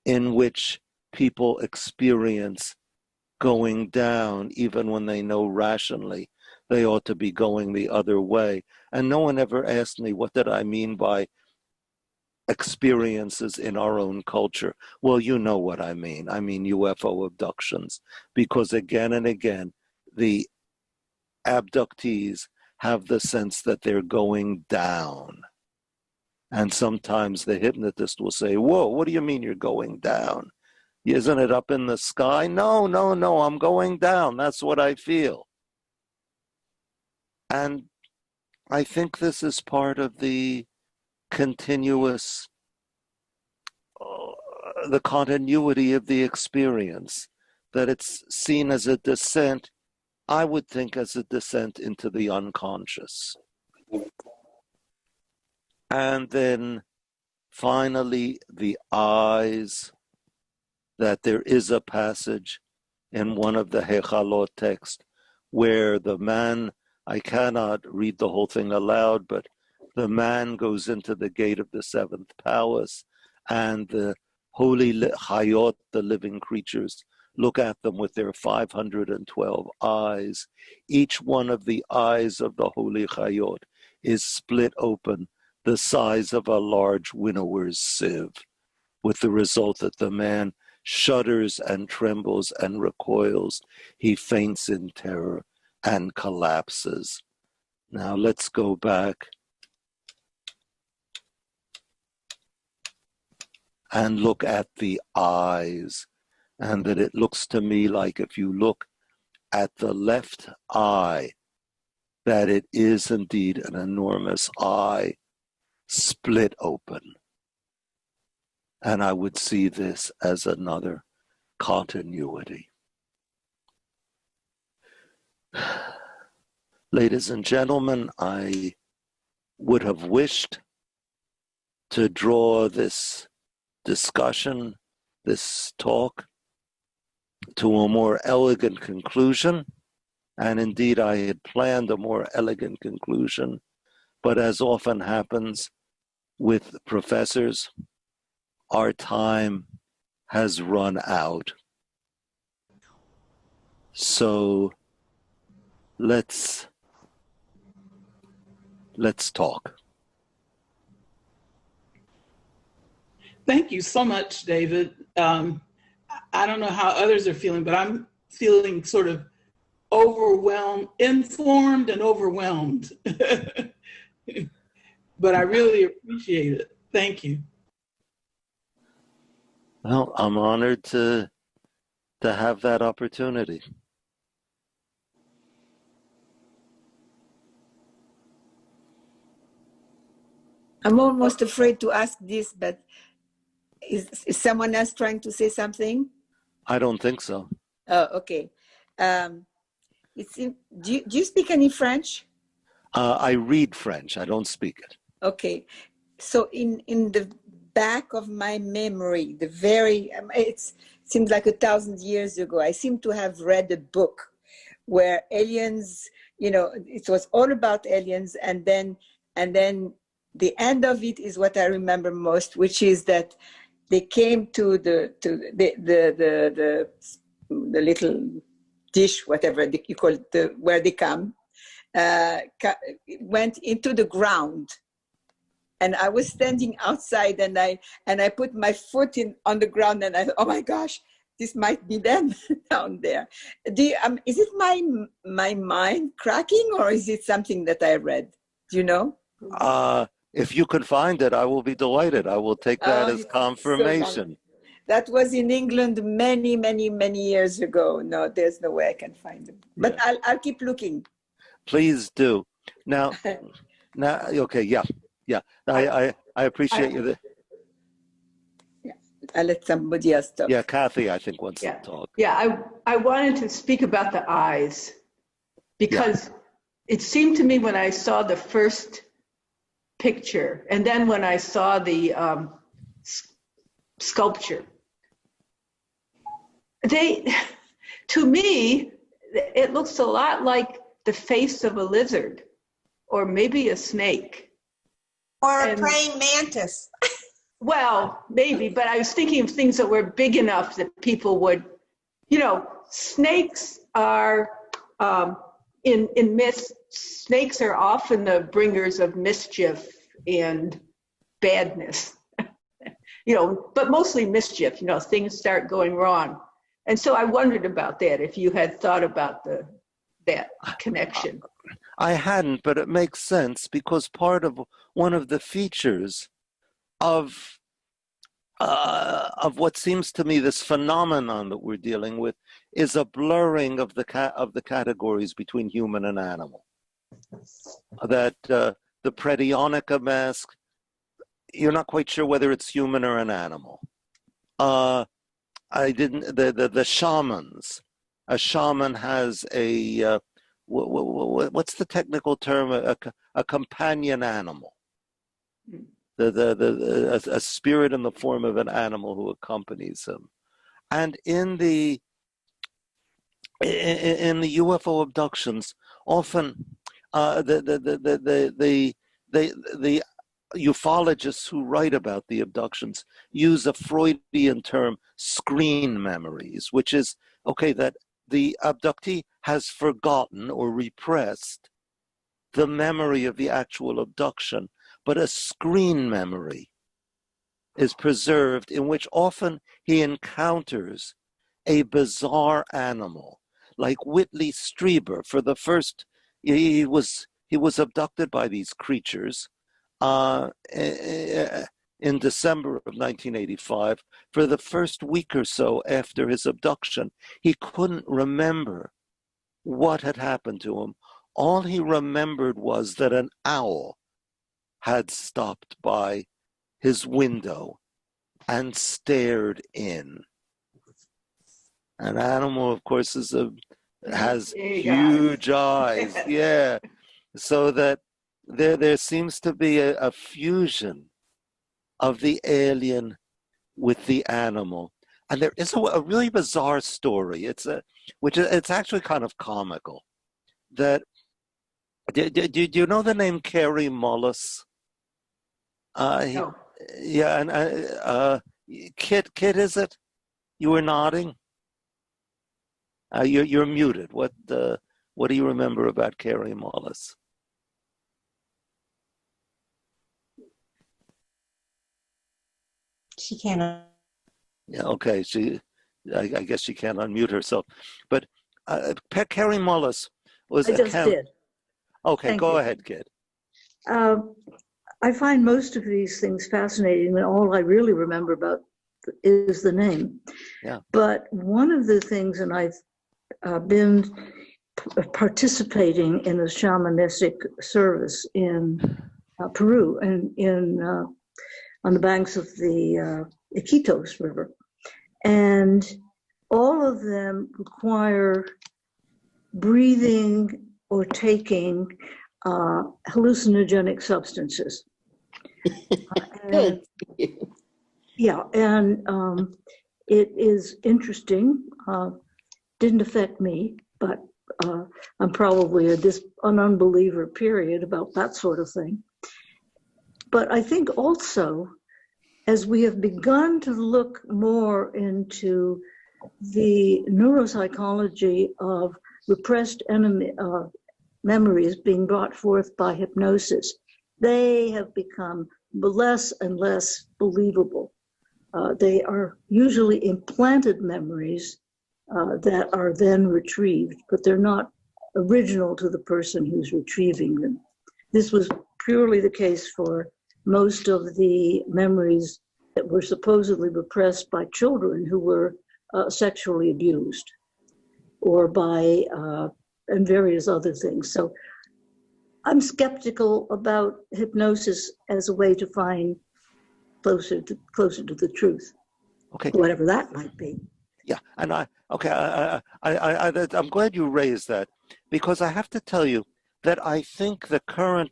in which people experience going down even when they know rationally they ought to be going the other way. And no one ever asked me, what did I mean by experiences in our own culture? Well, you know what I mean. I mean UFO abductions, because again and again, the abductees have the sense that they're going down. And sometimes the hypnotist will say, whoa, what do you mean you're going down? Isn't it up in the sky? No, I'm going down. That's what I feel. And I think this is part of the continuous, the continuity of the experience, that it's seen as a descent, I would think as a descent into the unconscious. And then finally, the eyes, that there is a passage in one of the Hechalot texts where the man, I cannot read the whole thing aloud, but the man goes into the gate of the seventh palace, and the holy Hayot, the living creatures, look at them with their 512 eyes. Each one of the eyes of the holy Hayot is split open the size of a large winnower's sieve, with the result that the man shudders and trembles and recoils. He faints in terror and collapses. Now let's go back and look at the eyes, and that it looks to me like if you look at the left eye, that it is indeed an enormous eye split open. And I would see this as another continuity. Ladies and gentlemen, I would have wished to draw this discussion, this talk, to a more elegant conclusion. And indeed, I had planned a more elegant conclusion. But as often happens with professors, our time has run out. So let's talk. Thank you so much, David. I don't know how others are feeling, but I'm feeling sort of overwhelmed, informed and overwhelmed. But I really appreciate it. Thank you. Well, I'm honored to have that opportunity. I'm almost afraid to ask this, but is someone else trying to say something? I don't think so. Oh, okay. Do you speak any French? I read French. I don't speak it. Okay. So in the back of my memory, it seems like 1,000 years ago, I seem to have read a book where aliens, it was all about aliens, and then the end of it is what I remember most, which is that they came to the little dish, whatever you call it, where they come, went into the ground. And I was standing outside, and I put my foot on the ground, and I thought, oh my gosh, this might be them down there. Is it my mind cracking, or is it something that I read? Do you know? If you can find it, I will be delighted. I will take that as confirmation. That was in England many, many, many years ago. No, there's no way I can find them. But I'll keep looking. Please do. Now, okay, yeah. I appreciate you. I'll let somebody else talk. Yeah, Kathy, I think wants to talk. Yeah, I wanted to speak about the eyes because it seemed to me when I saw the first picture and then when I saw the sculpture, to me, it looks a lot like the face of a lizard or maybe a snake. Or a praying mantis. Well, maybe, but I was thinking of things that were big enough that people would, snakes are, in myths, snakes are often the bringers of mischief and badness, but mostly mischief, things start going wrong. And so I wondered about that, if you had thought about that connection. I hadn't, but it makes sense because one of the features of what seems to me this phenomenon that we're dealing with is a blurring of the categories between human and animal. That the Predionica mask, you're not quite sure whether it's human or an animal. The shamans. A shaman has a what's the technical term? A companion animal. A spirit in the form of an animal who accompanies him. And in the UFO abductions, often the ufologists who write about the abductions use a Freudian term, screen memories, which is, that the abductee has forgotten or repressed the memory of the actual abduction, but a screen memory is preserved in which often he encounters a bizarre animal, like Whitley Strieber. For the first, he was abducted by these creatures in December of 1985. For the first week or so after his abduction, he couldn't remember what had happened to him. All he remembered was that an owl had stopped by his window and stared in. An animal, of course, has huge eyes. Yeah. So that there seems to be a fusion of the alien with the animal. And there is a really bizarre story. It's actually kind of comical. That do you know the name Kary Mullis? No. Yeah, and Kit, is it? You were nodding. You're muted. What do you remember about Kary Mullis? She can't. Yeah. Okay. I guess she can't unmute herself. But Kary Mullis was. I just did. Okay, Thank go you. ahead, kid. I find most of these things fascinating, and all I really remember about is the name. Yeah. But one of the things, and I've been participating in a shamanistic service in Peru and on the banks of the Iquitos River, and all of them require breathing or taking hallucinogenic substances. Good. Yeah, and it is interesting. Didn't affect me, but I'm probably an unbeliever, period, about that sort of thing. But I think also, as we have begun to look more into the neuropsychology of repressed memories being brought forth by hypnosis, they have become less and less believable. They are usually implanted memories that are then retrieved, but they're not original to the person who's retrieving them. This was purely the case for most of the memories that were supposedly repressed by children who were sexually abused, or by and various other things. So I'm skeptical about hypnosis as a way to find closer to the truth, Okay. whatever that might be. Yeah, and I'm glad you raised that, because I have to tell you that I think the current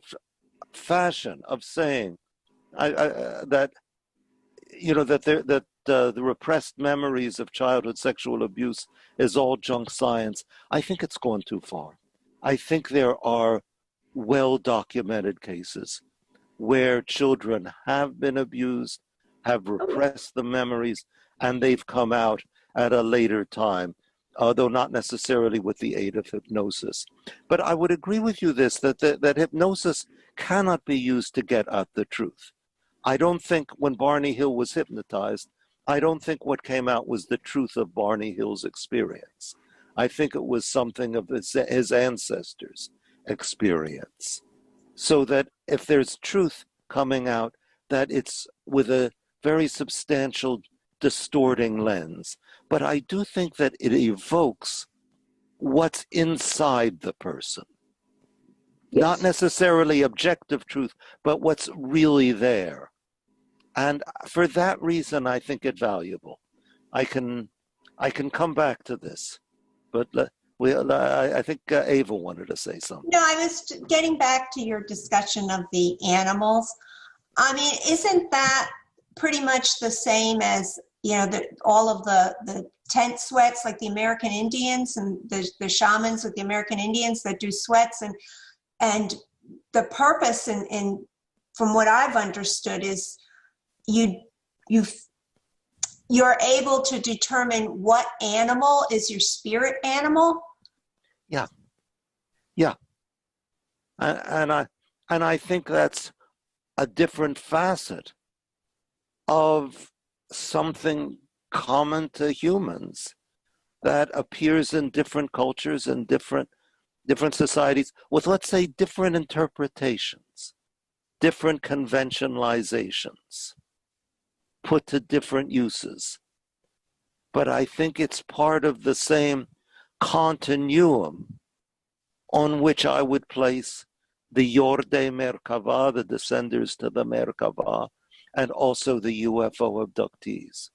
fashion of saying that the repressed memories of childhood sexual abuse is all junk science, I think it's gone too far. I think there are well-documented cases where children have been abused, have repressed the memories, and they've come out at a later time, although not necessarily with the aid of hypnosis. But I would agree with you that hypnosis cannot be used to get at the truth. I don't think when Barney Hill was hypnotized, I don't think what came out was the truth of Barney Hill's experience. I think it was something of his ancestors' experience. So that if there's truth coming out, that it's with a very substantial distorting lens. But I do think that it evokes what's inside the person. Yes. Not necessarily objective truth, but what's really there. And for that reason, I think it valuable. I can come back to this, but I think Ava wanted to say something. No, I was getting back to your discussion of the animals. I mean, isn't that pretty much the same as, all of the tent sweats, like the American Indians and the shamans with the American Indians that do sweats, and the purpose in from what I've understood is you're able to determine what animal is your spirit animal. Yeah. And I think that's a different facet of something common to humans that appears in different cultures and different societies with, let's say, different interpretations, different conventionalizations, put to different uses. But I think it's part of the same continuum on which I would place the Yordei Merkavah, the descenders to the Merkavah, and also the UFO abductees.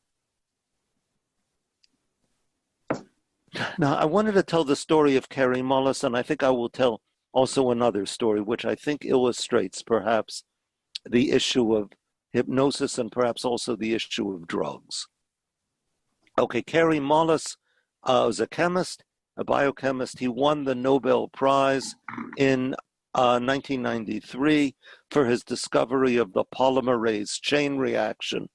Now, I wanted to tell the story of Kary Mullis, and I think I will tell also another story, which I think illustrates perhaps the issue of hypnosis and perhaps also the issue of drugs. Okay, Kary Mullis was a chemist, a biochemist. He won the Nobel Prize in 1993 for his discovery of the polymerase chain reaction,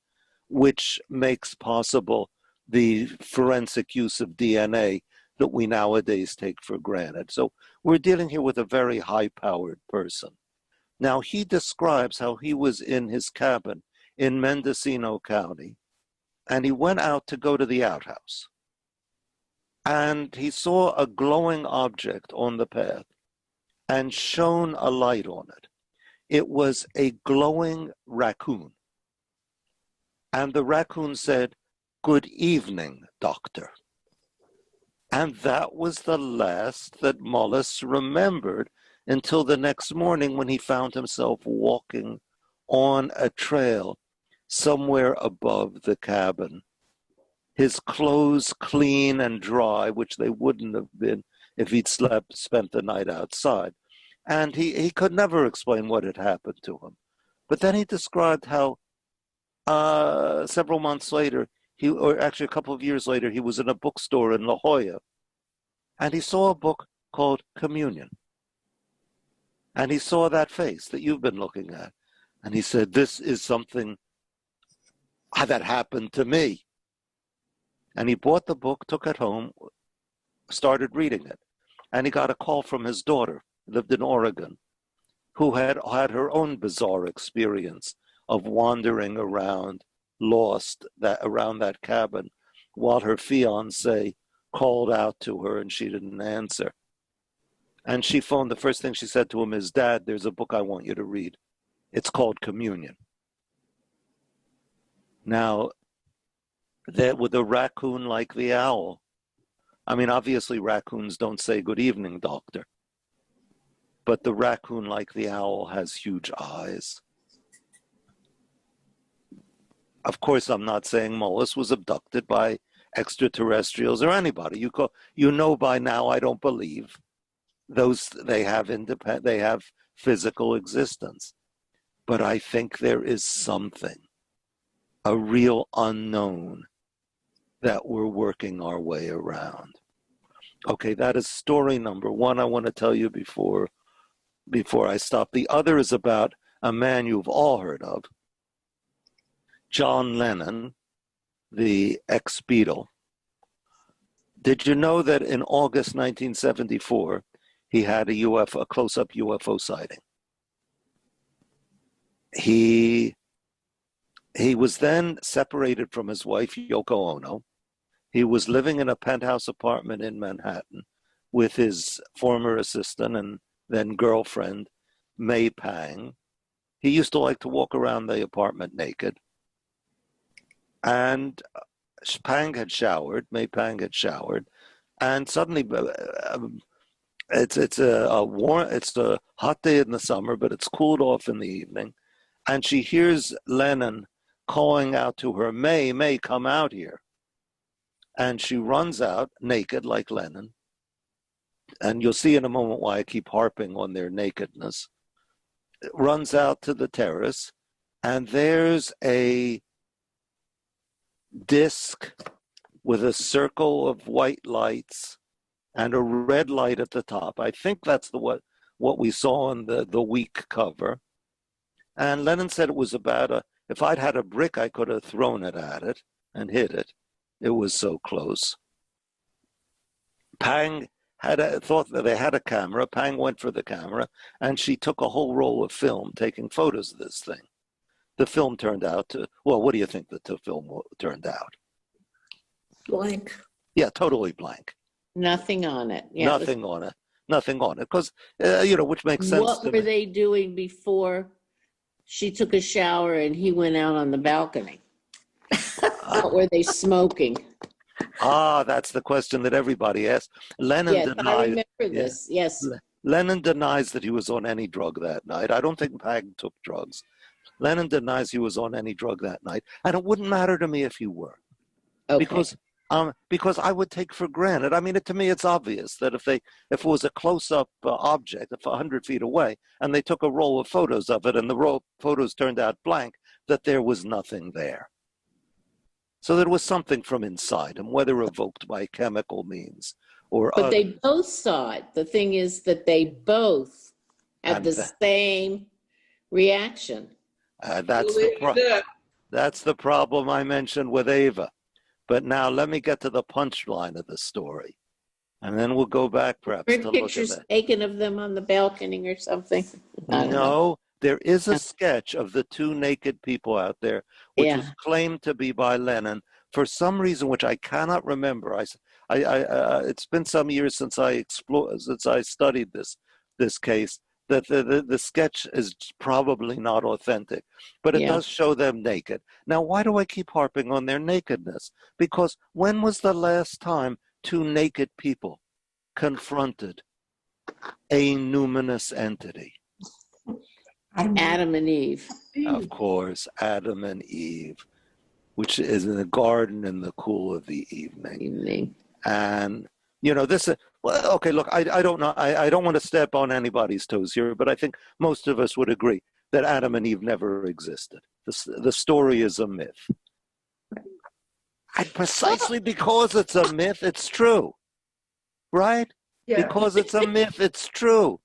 which makes possible the forensic use of DNA that we nowadays take for granted. So we're dealing here with a very high-powered person. Now, he describes how he was in his cabin in Mendocino County, and he went out to go to the outhouse. And he saw a glowing object on the path and shone a light on it. It was a glowing raccoon. And the raccoon said, "Good evening, doctor." And that was the last that Mullis remembered until the next morning when he found himself walking on a trail somewhere above the cabin. His clothes clean and dry, which they wouldn't have been if he'd spent the night outside. And he could never explain what had happened to him. But then he described how several months later, or actually a couple of years later, he was in a bookstore in La Jolla, and he saw a book called Communion. And he saw that face that you've been looking at. And he said, "This is something that happened to me." And he bought the book, took it home, started reading it. And he got a call from his daughter, who lived in Oregon, who had her own bizarre experience of wandering around, lost around that cabin, while her fiancé called out to her and she didn't answer. And she phoned, the first thing she said to him is, "Dad, there's a book I want you to read. It's called Communion." Now, that with a raccoon like the owl, I mean, obviously raccoons don't say good evening, doctor, but the raccoon like the owl has huge eyes. Of course, I'm not saying Mullis was abducted by extraterrestrials or anybody. You know by now, I don't believe they have physical existence. But I think there is something, a real unknown, that we're working our way around. Okay, that is story number one I want to tell you before I stop. The other is about a man you've all heard of, John Lennon, the ex-Beatle. Did you know that in August 1974, he had a close-up UFO sighting? He was then separated from his wife, Yoko Ono. He was living in a penthouse apartment in Manhattan with his former assistant and then girlfriend, May Pang. He used to like to walk around the apartment naked. And May Pang had showered, and suddenly it's a hot day in the summer, but it's cooled off in the evening, and she hears Lennon calling out to her, May, come out here. And she runs out naked like Lennon, and you'll see in a moment why I keep harping on their nakedness. Runs out to the terrace, and there's a disc with a circle of white lights and a red light at the top. I think that's what we saw on the week cover. And Lennon said it was about if I'd had a brick, I could have thrown it at it and hit it. It was so close. Pang thought that they had a camera. Pang went for the camera, and she took a whole roll of film taking photos of this thing. The film turned out to, well, what do you think the film turned out? Blank. Yeah, totally blank. Nothing on it. Yeah, Nothing on it. Because, which makes sense what to were me. they doing before she took a shower and he went out on the balcony? What were they smoking? That's the question that everybody asks. Lennon Yes, denied. I remember this. Yes. Lennon denies that he was on any drug that night. I don't think Pang took drugs. Lennon denies he was on any drug that night, and it wouldn't matter to me if he were, Okay. because I would take for granted. I mean, to me, it's obvious that if it was a close-up object, 100 feet away, and they took a roll of photos of it, and the roll of photos turned out blank, that there was nothing there. So there was something from inside him, whether evoked by chemical means or But other. they both saw it. The thing is that they both had And the same reaction. That's the problem I mentioned with Ava. But now let me get to the punchline of the story, and then we'll go back perhaps Were to look pictures at that. taken of them on the balcony or something? I don't know. No, there is a sketch of the two naked people out there, which was claimed to be by Lennon for some reason, which I cannot remember. It's been some years since I studied this case. That the sketch is probably not authentic, but it does show them naked. Now, why do I keep harping on their nakedness? Because when was the last time two naked people confronted a numinous entity? Adam and Eve. Of course, Adam and Eve, which is in the garden in the cool of the evening. And, this is, well, okay, look, I don't know. I don't want to step on anybody's toes here, but I think most of us would agree that Adam and Eve never existed. The story is a myth. And precisely because it's a myth, it's true. Right? Yeah. Because it's a myth, it's true.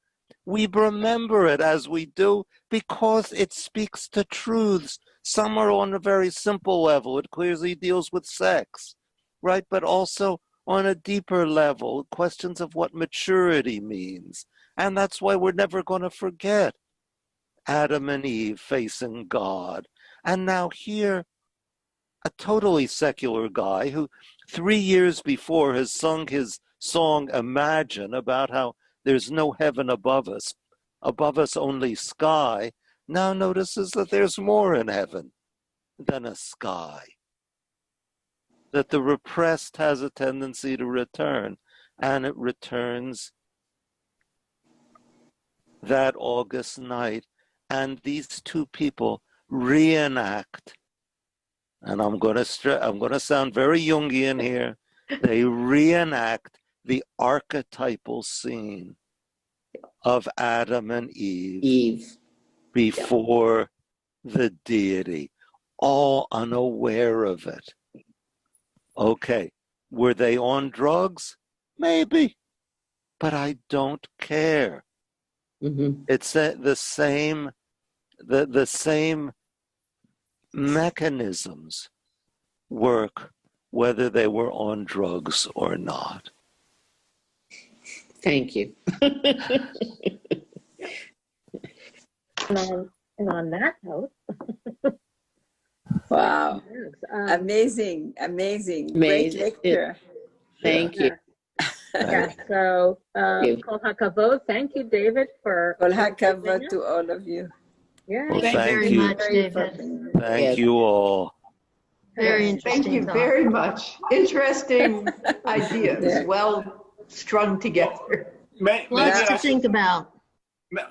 We remember it as we do because it speaks to truths. Some are on a very simple level. It clearly deals with sex, right? But also on a deeper level, questions of what maturity means. And that's why we're never going to forget Adam and Eve facing God. And now here, a totally secular guy who 3 years before has sung his song Imagine about how there's no heaven above us only sky, now notices that there's more in heaven. than a sky. That the repressed has a tendency to return, and it returns that August night. And these two people reenact, and I'm going to sound very Jungian here, they reenact the archetypal scene of Adam and Eve before the deity, all unaware of it. Okay, were they on drugs? Maybe, but I don't care. Mm-hmm. It's the same mechanisms work whether they were on drugs or not. Thank you. And on that note, Wow. yes, Amazing. Great lecture. Thank you. yeah, so Kol HaKavod, thank you, David, for Kol HaKavod to all of you. yeah. Well, Thank you thank very you. much, David. Thank you all. Very interesting. Thank you talk. very much. Interesting ideas, Yeah. well strung together. Lots to think about.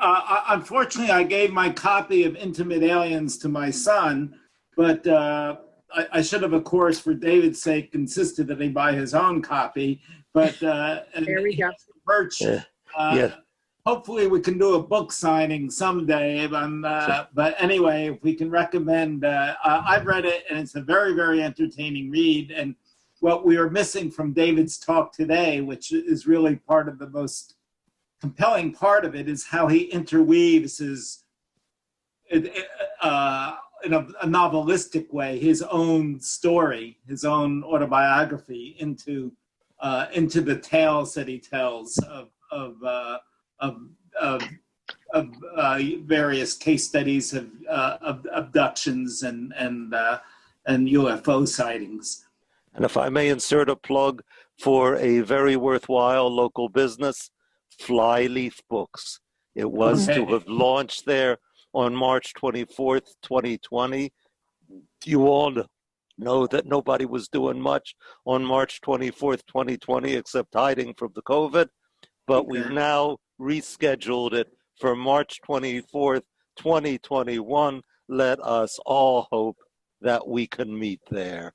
Unfortunately, I gave my copy of Intimate Aliens to my son, but I should have, of course, for David's sake, insisted that he buy his own copy. But There we go. merch. Yeah. Hopefully, we can do a book signing someday. But anyway, if we can recommend, I've read it, and it's a very, very entertaining read. And what we are missing from David's talk today, which is really part of the most compelling part of it, is how he interweaves his, in a novelistic way, his own story, his own autobiography into the tales that he tells of various case studies of abductions and UFO sightings. And if I may insert a plug for a very worthwhile local business, Flyleaf Books. It was to have launched there on March 24th, 2020. You all know that nobody was doing much on March 24th, 2020, except hiding from the COVID. But we've now rescheduled it for March 24th, 2021. Let us all hope that we can meet there.